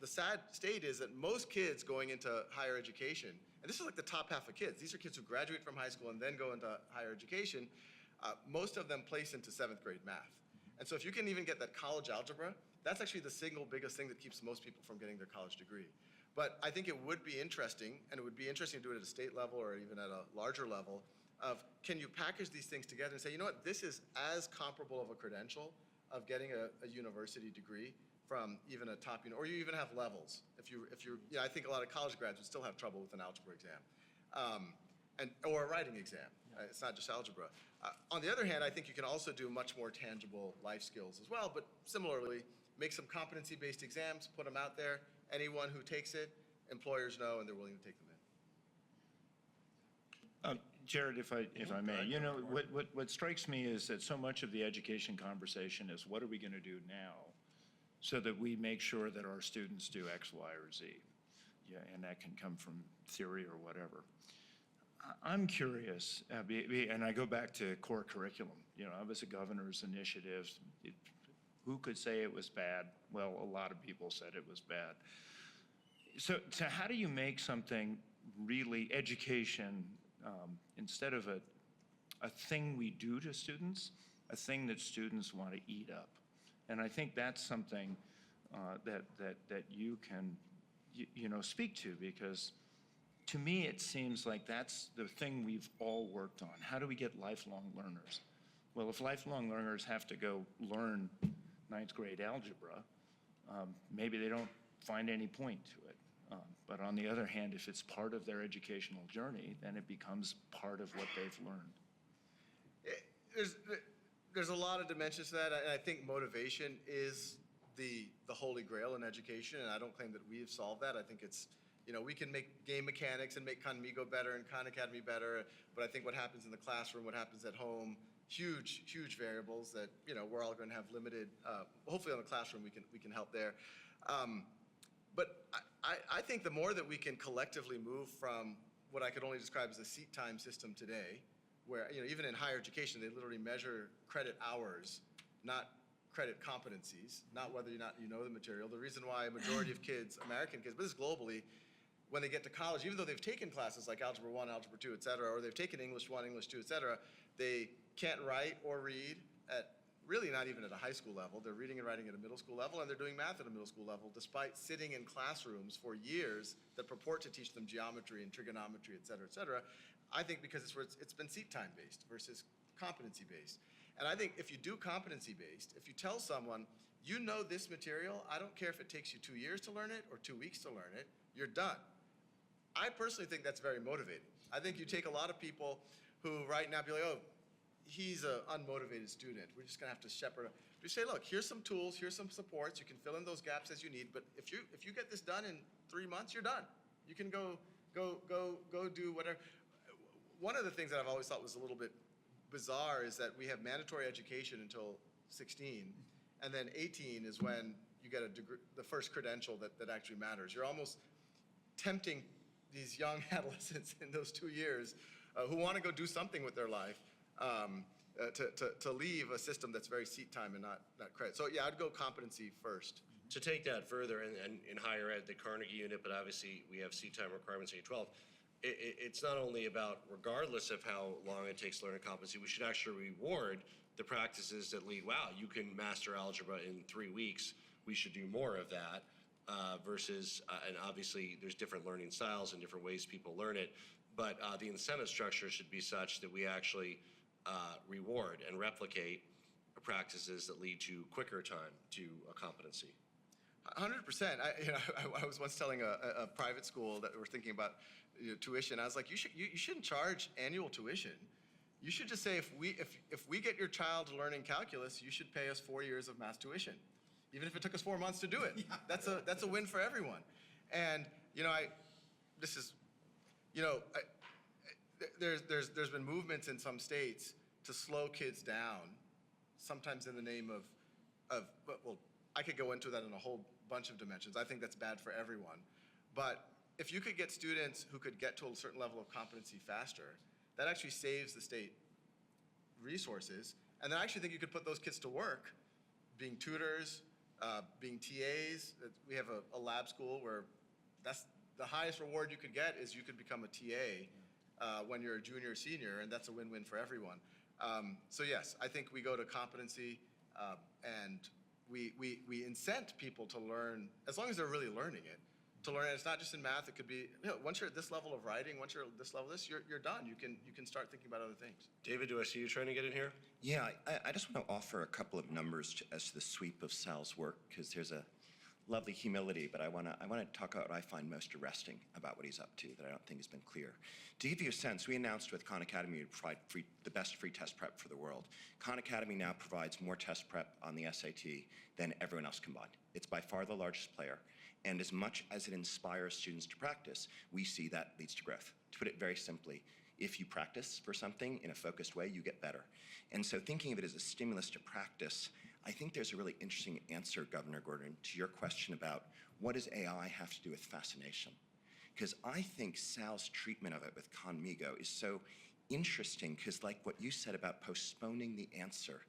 [SPEAKER 5] The sad state is that most kids going into higher education, and this is like the top half of kids, these are kids who graduate from high school and then go into higher education, most of them place into 7th grade math. And so if you can even get that college algebra, that's actually the single biggest thing that keeps most people from getting their college degree. But I think it would be interesting, and it would be interesting to do it at a state level or even at a larger level, of can you package these things together and say, you know what, this is as comparable of a credential of getting a university degree from even a top, or you even have levels. I think a lot of college grads would still have trouble with an algebra exam, or a writing exam. It's not just algebra. On the other hand, I think you can also do much more tangible life skills as well, but similarly, make some competency-based exams, put them out there. Anyone who takes it, employers know, and they're willing to take them in.
[SPEAKER 4] Jared, if I may, what strikes me is that so much of the education conversation is what are we going to do now so that we make sure that our students do X, Y, or Z. Yeah, and that can come from theory or whatever. I'm curious, and I go back to core curriculum. I was a governor's initiative. Who could say it was bad? Well, a lot of people said it was bad. So how do you make something really education, instead of a thing we do to students, a thing that students want to eat up? And I think that's something that you can speak to, because to me it seems like that's the thing we've all worked on. How do we get lifelong learners? Well, if lifelong learners have to go learn ninth grade algebra, maybe they don't find any point to it. But on the other hand, if it's part of their educational journey, then it becomes part of what they've learned.
[SPEAKER 5] There's a lot of dimensions to that, and I think motivation is the holy grail in education, and I don't claim that we've solved that. I think it's, we can make game mechanics and make Khan Migo better and Khan Academy better, but I think what happens in the classroom, what happens at home, huge variables that, we're all going to have limited, hopefully on the classroom we can help there. But I think the more that we can collectively move from what I could only describe as a seat time system today, where, even in higher education, they literally measure credit hours, not credit competencies, not whether or not you know the material. The reason why a majority of kids, American kids, but this is globally, when they get to college, even though they've taken classes like Algebra 1, Algebra 2, et cetera, or they've taken English 1, English 2, et cetera, they can't write or read at really not even at a high school level. They're reading and writing at a middle school level, and they're doing math at a middle school level, despite sitting in classrooms for years that purport to teach them geometry and trigonometry, et cetera, et cetera. I think because it's been seat time based versus competency based. And I think if you do competency based, if you tell someone, you know this material, I don't care if it takes you 2 years to learn it or 2 weeks to learn it, you're done. I personally think that's very motivating. I think you take a lot of people who right now be like, oh, he's an unmotivated student. We're just gonna have to shepherd him. You say, look, here's some tools, here's some supports. You can fill in those gaps as you need. But if you get this done in 3 months, you're done. You can go do whatever. One of the things that I've always thought was a little bit bizarre is that we have mandatory education until 16, and then 18 is when you get a degree, the first credential that actually matters. You're almost tempting these young adolescents in those 2 years who want to go do something with their life to leave a system that's very seat time and not credit. So yeah, I'd go competency first.
[SPEAKER 2] To take that further, and in higher ed, the Carnegie unit, but obviously we have seat time requirements in K-12, it's not only about, regardless of how long it takes to learn a competency, we should actually reward the practices that lead, wow, you can master algebra in 3 weeks, we should do more of that, versus, and obviously there's different learning styles and different ways people learn it, but the incentive structure should be such that we actually reward and replicate practices that lead to quicker time to a competency.
[SPEAKER 5] 100%. I was once telling a private school that we're thinking about tuition. I was like, you shouldn't charge annual tuition. You should just say, if we get your child learning calculus, you should pay us 4 years of math tuition, even if it took us 4 months to do it. Yeah. That's a win for everyone. And there's been movements in some states to slow kids down, sometimes in the name of well, I could go into that in a whole bunch of dimensions. I think that's bad for everyone. But if you could get students who could get to a certain level of competency faster, that actually saves the state resources. And then I actually think you could put those kids to work, being tutors, being TAs. We have a lab school where that's the highest reward you could get is you could become a TA when you're a junior or senior, and that's a win-win for everyone. So yes, I think we go to competency and we incent people to learn, as long as they're really learning it, to learn. And it's not just in math, it could be, once you're at this level of writing, once you're at this level of this, you're done. You can start thinking about other things.
[SPEAKER 2] David, do I see you trying to get in here?
[SPEAKER 7] Yeah, I just want to offer a couple of numbers as to the sweep of Sal's work, because there's a lovely humility, but I want to talk about what I find most arresting about what he's up to that I don't think has been clear. To give you a sense, we announced with Khan Academy to provide the best free test prep for the world. Khan Academy now provides more test prep on the SAT than everyone else combined. It's by far the largest player. And as much as it inspires students to practice, we see that leads to growth. To put it very simply, if you practice for something in a focused way, you get better. And so thinking of it as a stimulus to practice, I think there's a really interesting answer, Governor Gordon, to your question about what does AI have to do with fascination? Because I think Sal's treatment of it with Khan Migo is so interesting, because like what you said about postponing the answer,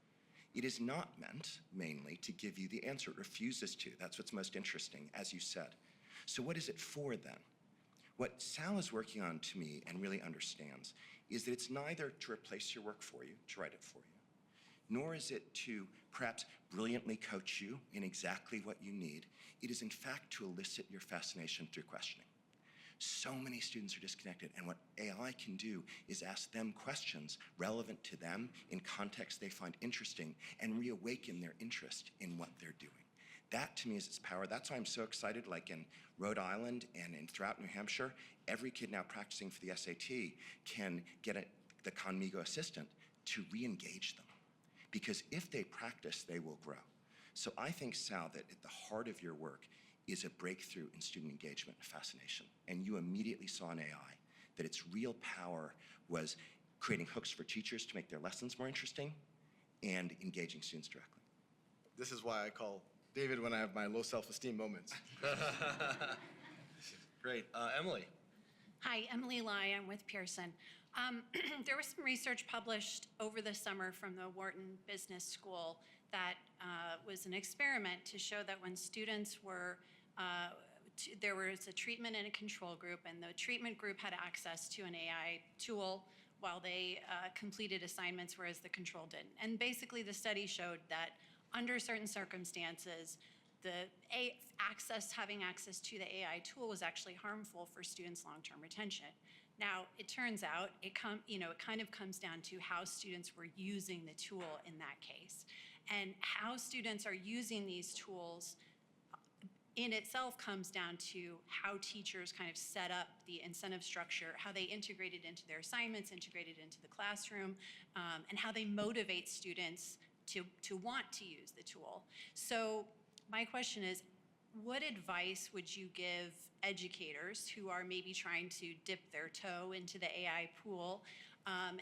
[SPEAKER 7] it is not meant mainly to give you the answer. It refuses to. That's what's most interesting, as you said. So what is it for then? What Sal is working on, to me, and really understands, is that it's neither to replace your work for you, to write it for you, nor is it to perhaps brilliantly coach you in exactly what you need. It is in fact to elicit your fascination through questioning. So many students are disconnected, and what AI can do is ask them questions relevant to them in context they find interesting and reawaken their interest in what they're doing. That, to me, is its power. That's why I'm so excited, like in Rhode Island and throughout New Hampshire, every kid now practicing for the SAT can get the Conmigo assistant to re-engage them. Because if they practice, they will grow. So I think, Sal, that at the heart of your work is a breakthrough in student engagement and fascination. And you immediately saw in AI that its real power was creating hooks for teachers to make their lessons more interesting and engaging students directly.
[SPEAKER 5] This is why I call David when I have my low self-esteem moments.
[SPEAKER 2] Great. Emily?
[SPEAKER 8] Hi, Emily Lai. I'm with Pearson. There was some research published over the summer from the Wharton Business School that was an experiment to show that when students were, there was a treatment and a control group, and the treatment group had access to an AI tool while they completed assignments, whereas the control didn't. And basically the study showed that under certain circumstances, having access to the AI tool was actually harmful for students' long-term retention. Now, it turns out it kind of comes down to how students were using the tool in that case. And how students are using these tools in itself comes down to how teachers kind of set up the incentive structure, how they integrate it into their assignments, integrate it into the classroom, and how they motivate students to want to use the tool. So my question is, what advice would you give educators who are maybe trying to dip their toe into the AI pool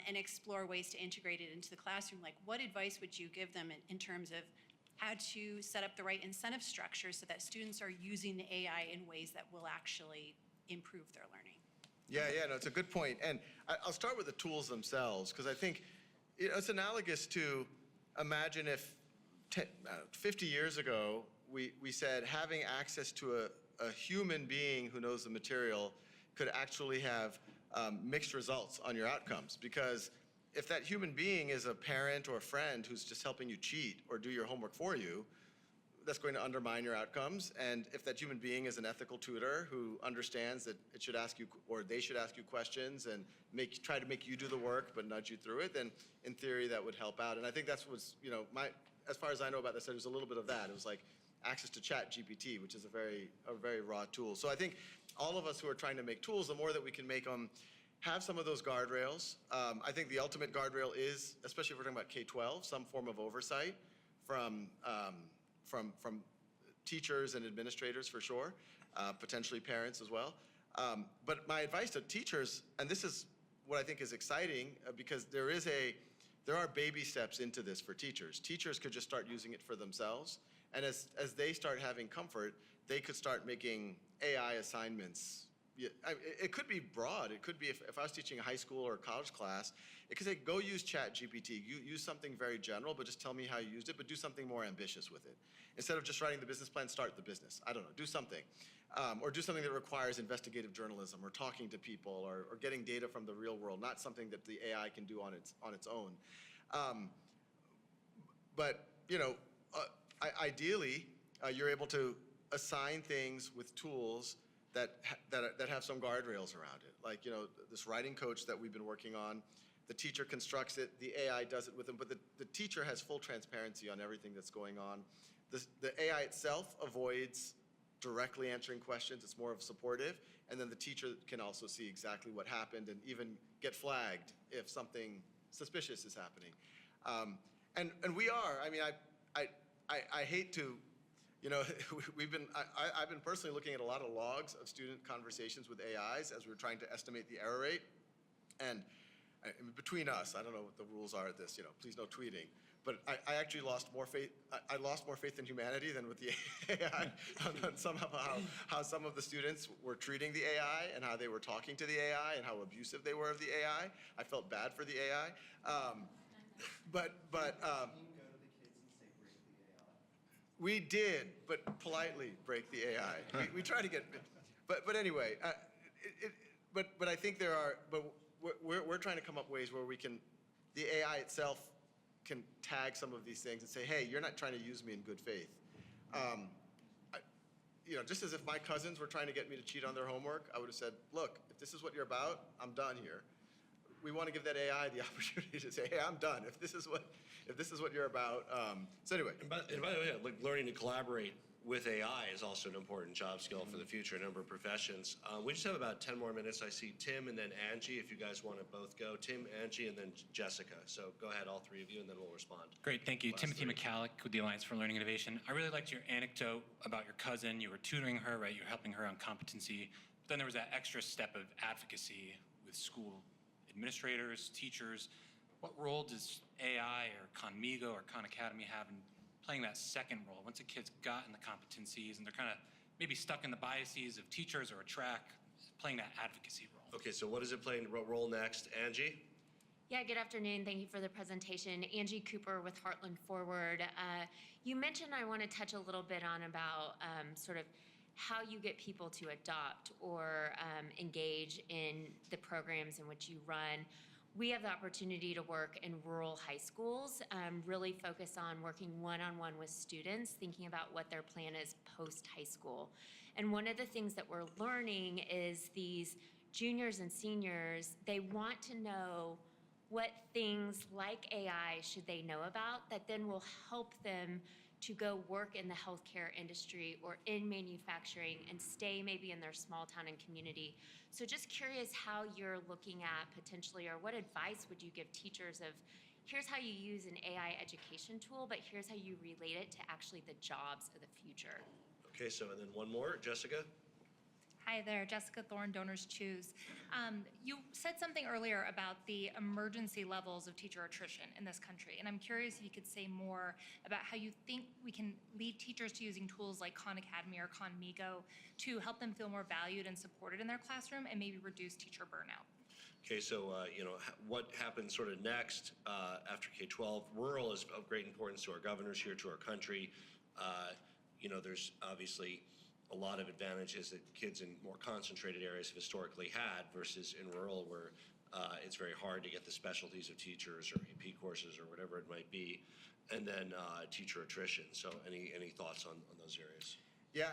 [SPEAKER 8] and explore ways to integrate it into the classroom? Like, what advice would you give them in terms of how to set up the right incentive structure so that students are using the AI in ways that will actually improve their learning?
[SPEAKER 5] Yeah, no, it's a good point. And I'll start with the tools themselves, because I think it's analogous to, imagine if 50 years ago, we said having access to a human being who knows the material could actually have mixed results on your outcomes. Because if that human being is a parent or a friend who's just helping you cheat or do your homework for you, that's going to undermine your outcomes. And if that human being is an ethical tutor who understands that it should ask you, or they should ask you questions and try to make you do the work but nudge you through it, then in theory that would help out. And I think that's what's, as far as I know about this, there's a little bit of that. It was like access to ChatGPT, which is a very raw tool. So I think all of us who are trying to make tools, the more that we can make them have some of those guardrails. I think the ultimate guardrail is, especially if we're talking about K-12, some form of oversight from teachers and administrators for sure, potentially parents as well. But my advice to teachers, and this is what I think is exciting, because there are baby steps into this for teachers. Teachers could just start using it for themselves, and as they start having comfort, they could start making AI assignments. It could be broad. It could be, if I was teaching a high school or a college class, it could say, go use ChatGPT. Use something very general, but just tell me how you used it, but do something more ambitious with it. Instead of just writing the business plan, start the business. I don't know, do something. Or do something that requires investigative journalism or talking to people or getting data from the real world, not something that the AI can do on its own. But ideally, you're able to assign things with tools that have some guardrails around it. Like, this writing coach that we've been working on, the teacher constructs it, the AI does it with them, but the teacher has full transparency on everything that's going on. The AI itself avoids directly answering questions. It's more of supportive. And then the teacher can also see exactly what happened and even get flagged if something suspicious is happening. And we are, I hate to, I've been personally looking at a lot of logs of student conversations with AIs as we're trying to estimate the error rate. And between us, I don't know what the rules are at this, please no tweeting. But I actually lost more faith. I lost more faith in humanity than with the AI on somehow how some of the students were treating the AI and how they were talking to the AI and how abusive they were of the AI. I felt bad for the AI. We did, but politely break the AI. We try to get, but anyway, but I think we're trying to come up ways where the AI itself can tag some of these things and say, hey, you're not trying to use me in good faith. just as if my cousins were trying to get me to cheat on their homework, I would have said, look, if this is what you're about, I'm done here. We want to give that AI the opportunity to say, hey, I'm done. If this is what you're about. So anyway.
[SPEAKER 2] And by the way, like learning to collaborate with AI is also an important job skill for the future, a number of professions. We just have about 10 more minutes. I see Tim and then Angie, if you guys want to both go. Tim, Angie, and then Jessica. So go ahead, all three of you, and then we'll respond.
[SPEAKER 9] Great, thank you.
[SPEAKER 2] Last
[SPEAKER 9] Timothy
[SPEAKER 2] three.
[SPEAKER 9] McCallick with the Alliance for Learning Innovation. I really liked your anecdote about your cousin. You were tutoring her, right? You were helping her on competency. Then there was that extra step of advocacy with school administrators, teachers. What role does AI or Conmigo or Khan Academy have in playing that second role? Once a kid's gotten the competencies and they're kind of maybe stuck in the biases of teachers or a track, playing that advocacy role.
[SPEAKER 2] Okay, so what is it playing? What role next? Angie?
[SPEAKER 10] Yeah, good afternoon. Thank you for the presentation. Angie Cooper with Heartland Forward. You mentioned I want to touch a little bit on about sort of how you get people to adopt or engage in the programs in which you run. We have the opportunity to work in rural high schools, really focus on working one-on-one with students, thinking about what their plan is post-high school. And one of the things that we're learning is these juniors and seniors, they want to know what things like AI should they know about that then will help them to go work in the healthcare industry or in manufacturing and stay maybe in their small town and community. So just curious how you're looking at potentially, or what advice would you give teachers of, here's how you use an AI education tool, but here's how you relate it to actually the jobs of the future.
[SPEAKER 2] Okay, so and then one more, Jessica?
[SPEAKER 11] Hi there, Jessica Thorne, Donors Choose. You said something earlier about the emergency levels of teacher attrition in this country, and I'm curious if you could say more about how you think we can lead teachers to using tools like Khan Academy or Conmigo to help them feel more valued and supported in their classroom and maybe reduce teacher burnout.
[SPEAKER 2] Okay, so what happens sort of next after K-12? Rural is of great importance to our governors here, to our country. There's obviously a lot of advantages that kids in more concentrated areas have historically had versus in rural where it's very hard to get the specialties of teachers or AP courses or whatever it might be, and then teacher attrition. So any thoughts on those areas?
[SPEAKER 5] Yeah,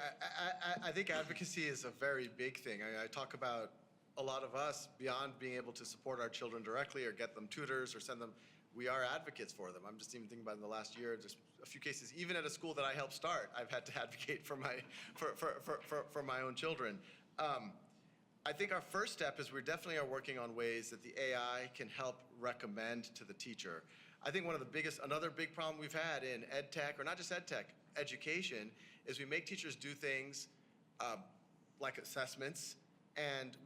[SPEAKER 5] I think advocacy is a very big thing. I talk about a lot of us, beyond being able to support our children directly or get them tutors or send them, we are advocates for them. I'm just even thinking about in the last year, just a few cases, even at a school that I helped start, I've had to advocate for my own children. I think our first step is we definitely are working on ways that the AI can help recommend to the teacher. I think another big problem we've had in ed tech, or not just ed tech, education, is we make teachers do things like assessments, and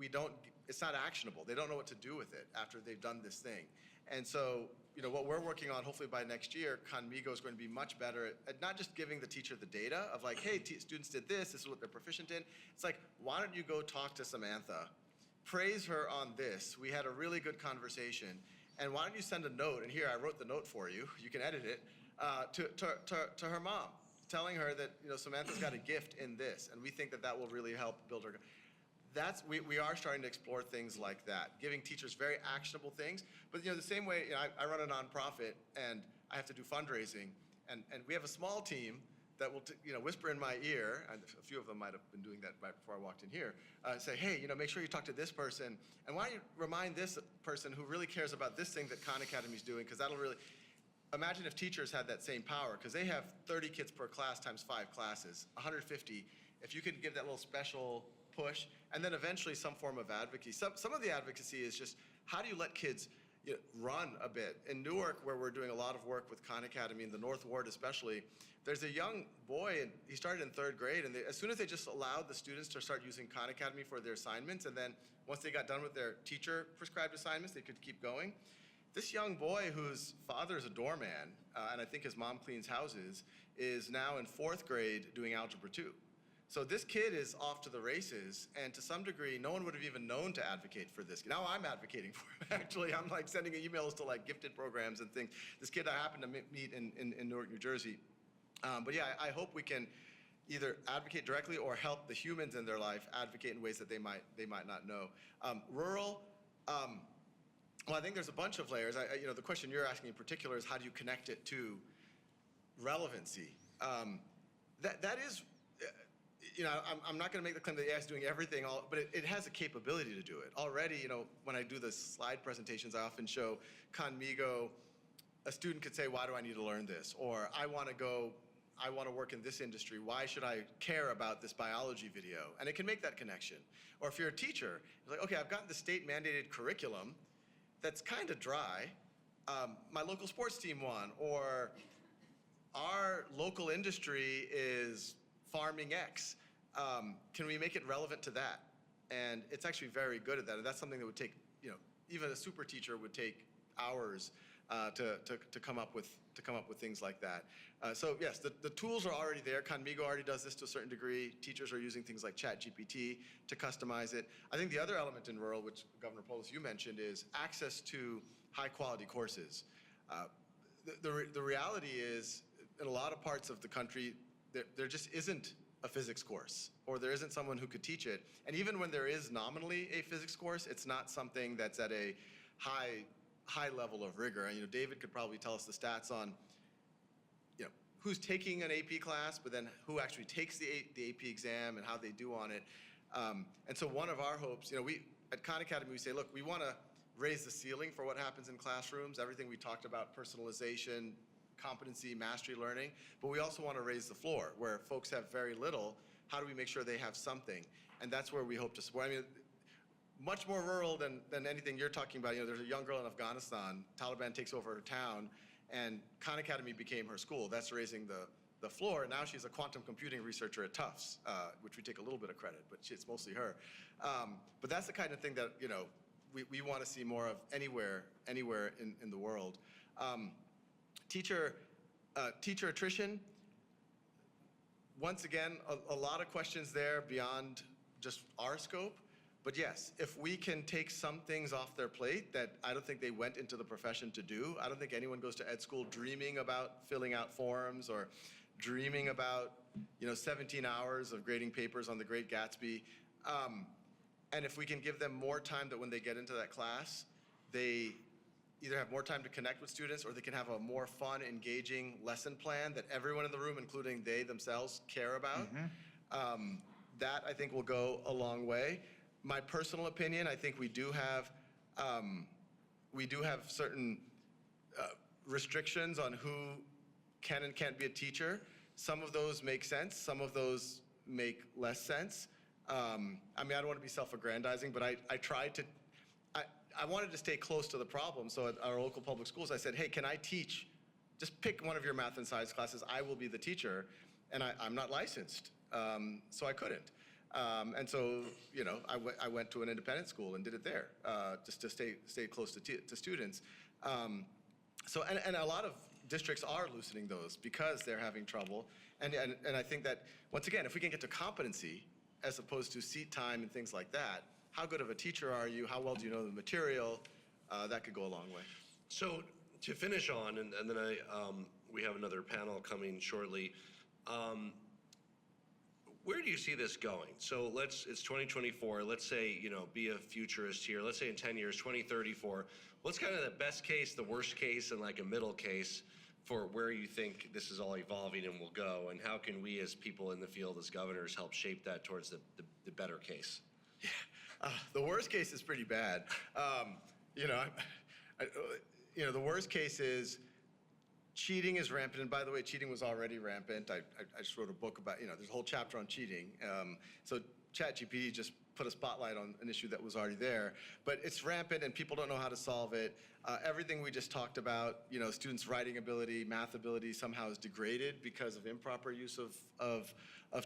[SPEAKER 5] it's not actionable. They don't know what to do with it after they've done this thing. And so, what we're working on, hopefully by next year, Conmigo is going to be much better at not just giving the teacher the data of like, hey, students did this is what they're proficient in. It's like, why don't you go talk to Samantha, praise her on this. We had a really good conversation. And why don't you send a note, and here, I wrote the note for you, you can edit it, to her mom, telling her that, Samantha's got a gift in this, and we think that will really help build her. We are starting to explore things like that, giving teachers very actionable things. But the same way, I run a nonprofit and I have to do fundraising, and we have a small team that will whisper in my ear, and a few of them might have been doing that right before I walked in here, say, hey, make sure you talk to this person, and why don't you remind this person who really cares about this thing that Khan Academy is doing, because that'll really. Imagine if teachers had that same power, because they have 30 kids per class times 5 classes, 150. If you could give that little special push, and then eventually some form of advocacy. Some of the advocacy is just, how do you let kids run a bit? In Newark, where we're doing a lot of work with Khan Academy, in the North Ward especially, there's a young boy, and he started in 3rd grade, and as soon as they just allowed the students to start using Khan Academy for their assignments, and then once they got done with their teacher-prescribed assignments, they could keep going. This young boy, whose father is a doorman, and I think his mom cleans houses, is now in 4th grade doing Algebra 2. So this kid is off to the races, and to some degree, no one would have even known to advocate for this. Now I'm advocating for him. Actually, I'm like sending emails to like gifted programs and things. This kid I happen to meet in Newark, New Jersey. But yeah, I hope we can either advocate directly or help the humans in their life advocate in ways that they might not know. Rural, well, I think there's a bunch of layers. The question you're asking in particular is how do you connect it to relevancy? That is. I'm not going to make the claim that AI is doing everything, but it has a capability to do it. Already, when I do the slide presentations, I often show Conmigo. A student could say, why do I need to learn this? Or I want to work in this industry. Why should I care about this biology video? And it can make that connection. Or if you're a teacher, it's like, okay, I've gotten the state mandated curriculum that's kind of dry. My local sports team won, or our local industry is farming X. Can we make it relevant to that? And it's actually very good at that. And that's something that would take, even a super teacher would take hours to come up with things like that. So yes, the tools are already there. Conmigo already does this to a certain degree. Teachers are using things like ChatGPT to customize it. I think the other element in rural, which Governor Polis, you mentioned, is access to high quality courses. The reality is, in a lot of parts of the country, there just isn't a physics course, or there isn't someone who could teach it. And even when there is nominally a physics course, it's not something that's at a high level of rigor. And David could probably tell us the stats on who's taking an AP class, but then who actually takes the AP exam and how they do on it. And so one of our hopes, we at Khan Academy, we say, look, we want to raise the ceiling for what happens in classrooms, everything we talked about, personalization, competency, mastery learning, but we also want to raise the floor where folks have very little. How do we make sure they have something? And that's where we hope to support. I mean, much more rural than anything you're talking about. There's a young girl in Afghanistan, Taliban takes over her town, and Khan Academy became her school. That's raising the floor. Now she's a quantum computing researcher at Tufts, which we take a little bit of credit, but it's mostly her. But that's the kind of thing that we want to see more of anywhere in the world. Teacher attrition, once again, a lot of questions there beyond just our scope. But yes, if we can take some things off their plate that I don't think they went into the profession to do. I don't think anyone goes to ed school dreaming about filling out forms or dreaming about 17 hours of grading papers on The Great Gatsby. And if we can give them more time that when they get into that class, they either have more time to connect with students, or they can have a more fun, engaging lesson plan that everyone in the room, including they themselves, care about. That, I think, will go a long way. My personal opinion, I think we do have certain restrictions on who can and can't be a teacher. Some of those make sense. Some of those make less sense. I don't want to be self-aggrandizing, but I wanted to stay close to the problem. So at our local public schools, I said, hey, can I teach? Just pick one of your math and science classes. I will be the teacher. And I'm not licensed, so I couldn't. And so, I went to an independent school and did it there, just to stay close to students. And a lot of districts are loosening those because they're having trouble. And I think that, once again, if we can get to competency as opposed to seat time and things like that, how good of a teacher are you? How well do you know the material? That could go a long way.
[SPEAKER 2] So to finish on, and then we have another panel coming shortly. Where do you see this going? So it's 2024. Let's say, be a futurist here. Let's say in 10 years, 2034. What's kind of the best case, the worst case, and like a middle case for where you think this is all evolving and will go? And how can we as people in the field, as governors, help shape that towards the better case?
[SPEAKER 5] The worst case is pretty bad. The worst case is cheating is rampant. And by the way, cheating was already rampant. I just wrote a book about, there's a whole chapter on cheating. So ChatGPT just put a spotlight on an issue that was already there. But it's rampant and people don't know how to solve it. Everything we just talked about, students' writing ability, math ability somehow is degraded because of improper use of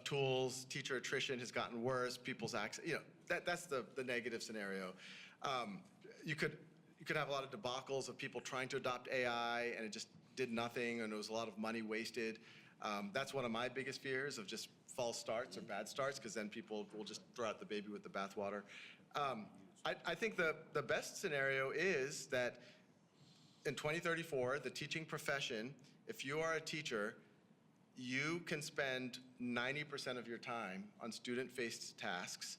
[SPEAKER 5] tools. Teacher attrition has gotten worse. People's access, that's the negative scenario. You could have a lot of debacles of people trying to adopt AI and it just did nothing, and there was a lot of money wasted. That's one of my biggest fears, of just false starts or bad starts, because then people will just throw out the baby with the bathwater. I think the best scenario is that in 2034, the teaching profession, if you are a teacher, you can spend 90% of your time on student-faced tasks.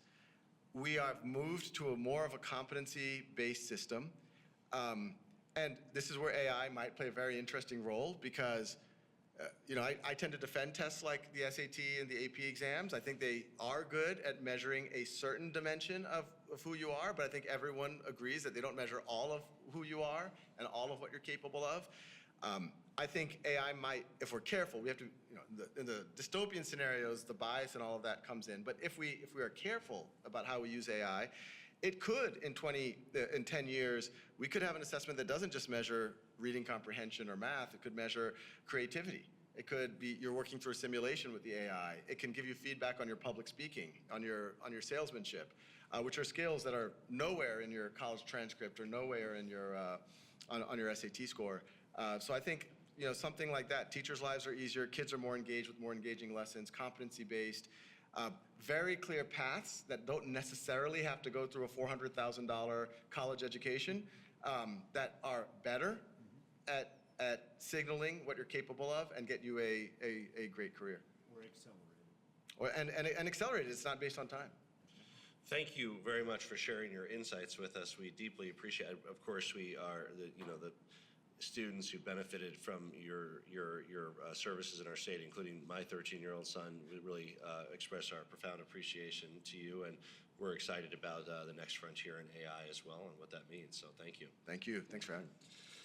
[SPEAKER 5] We have moved to more of a competency-based system. And this is where AI might play a very interesting role, because I tend to defend tests like the SAT and the AP exams. I think they are good at measuring a certain dimension of who you are, but I think everyone agrees that they don't measure all of who you are and all of what you're capable of. I think AI might, if we're careful, we have to, in the dystopian scenarios, the bias and all of that comes in. But if we are careful about how we use AI, it could, in 10 years, we could have an assessment that doesn't just measure reading comprehension or math. It could measure creativity. It could be you're working through a simulation with the AI. It can give you feedback on your public speaking, on your salesmanship, which are skills that are nowhere in your college transcript or nowhere in your on your SAT score. So I think something like that. Teachers' lives are easier. Kids are more engaged with more engaging lessons, competency-based. Very clear paths that don't necessarily have to go through a $400,000 college education that are better at signaling what you're capable of and get you a great career. Or accelerated. And accelerated. It's not based on time.
[SPEAKER 2] Thank you very much for sharing your insights with us. We deeply appreciate it. Of course, we are the students who benefited from your services in our state, including my 13-year-old son. We really express our profound appreciation to you, and we're excited about the next frontier in AI as well and what that means. So thank you.
[SPEAKER 5] Thank you. Thanks for having me.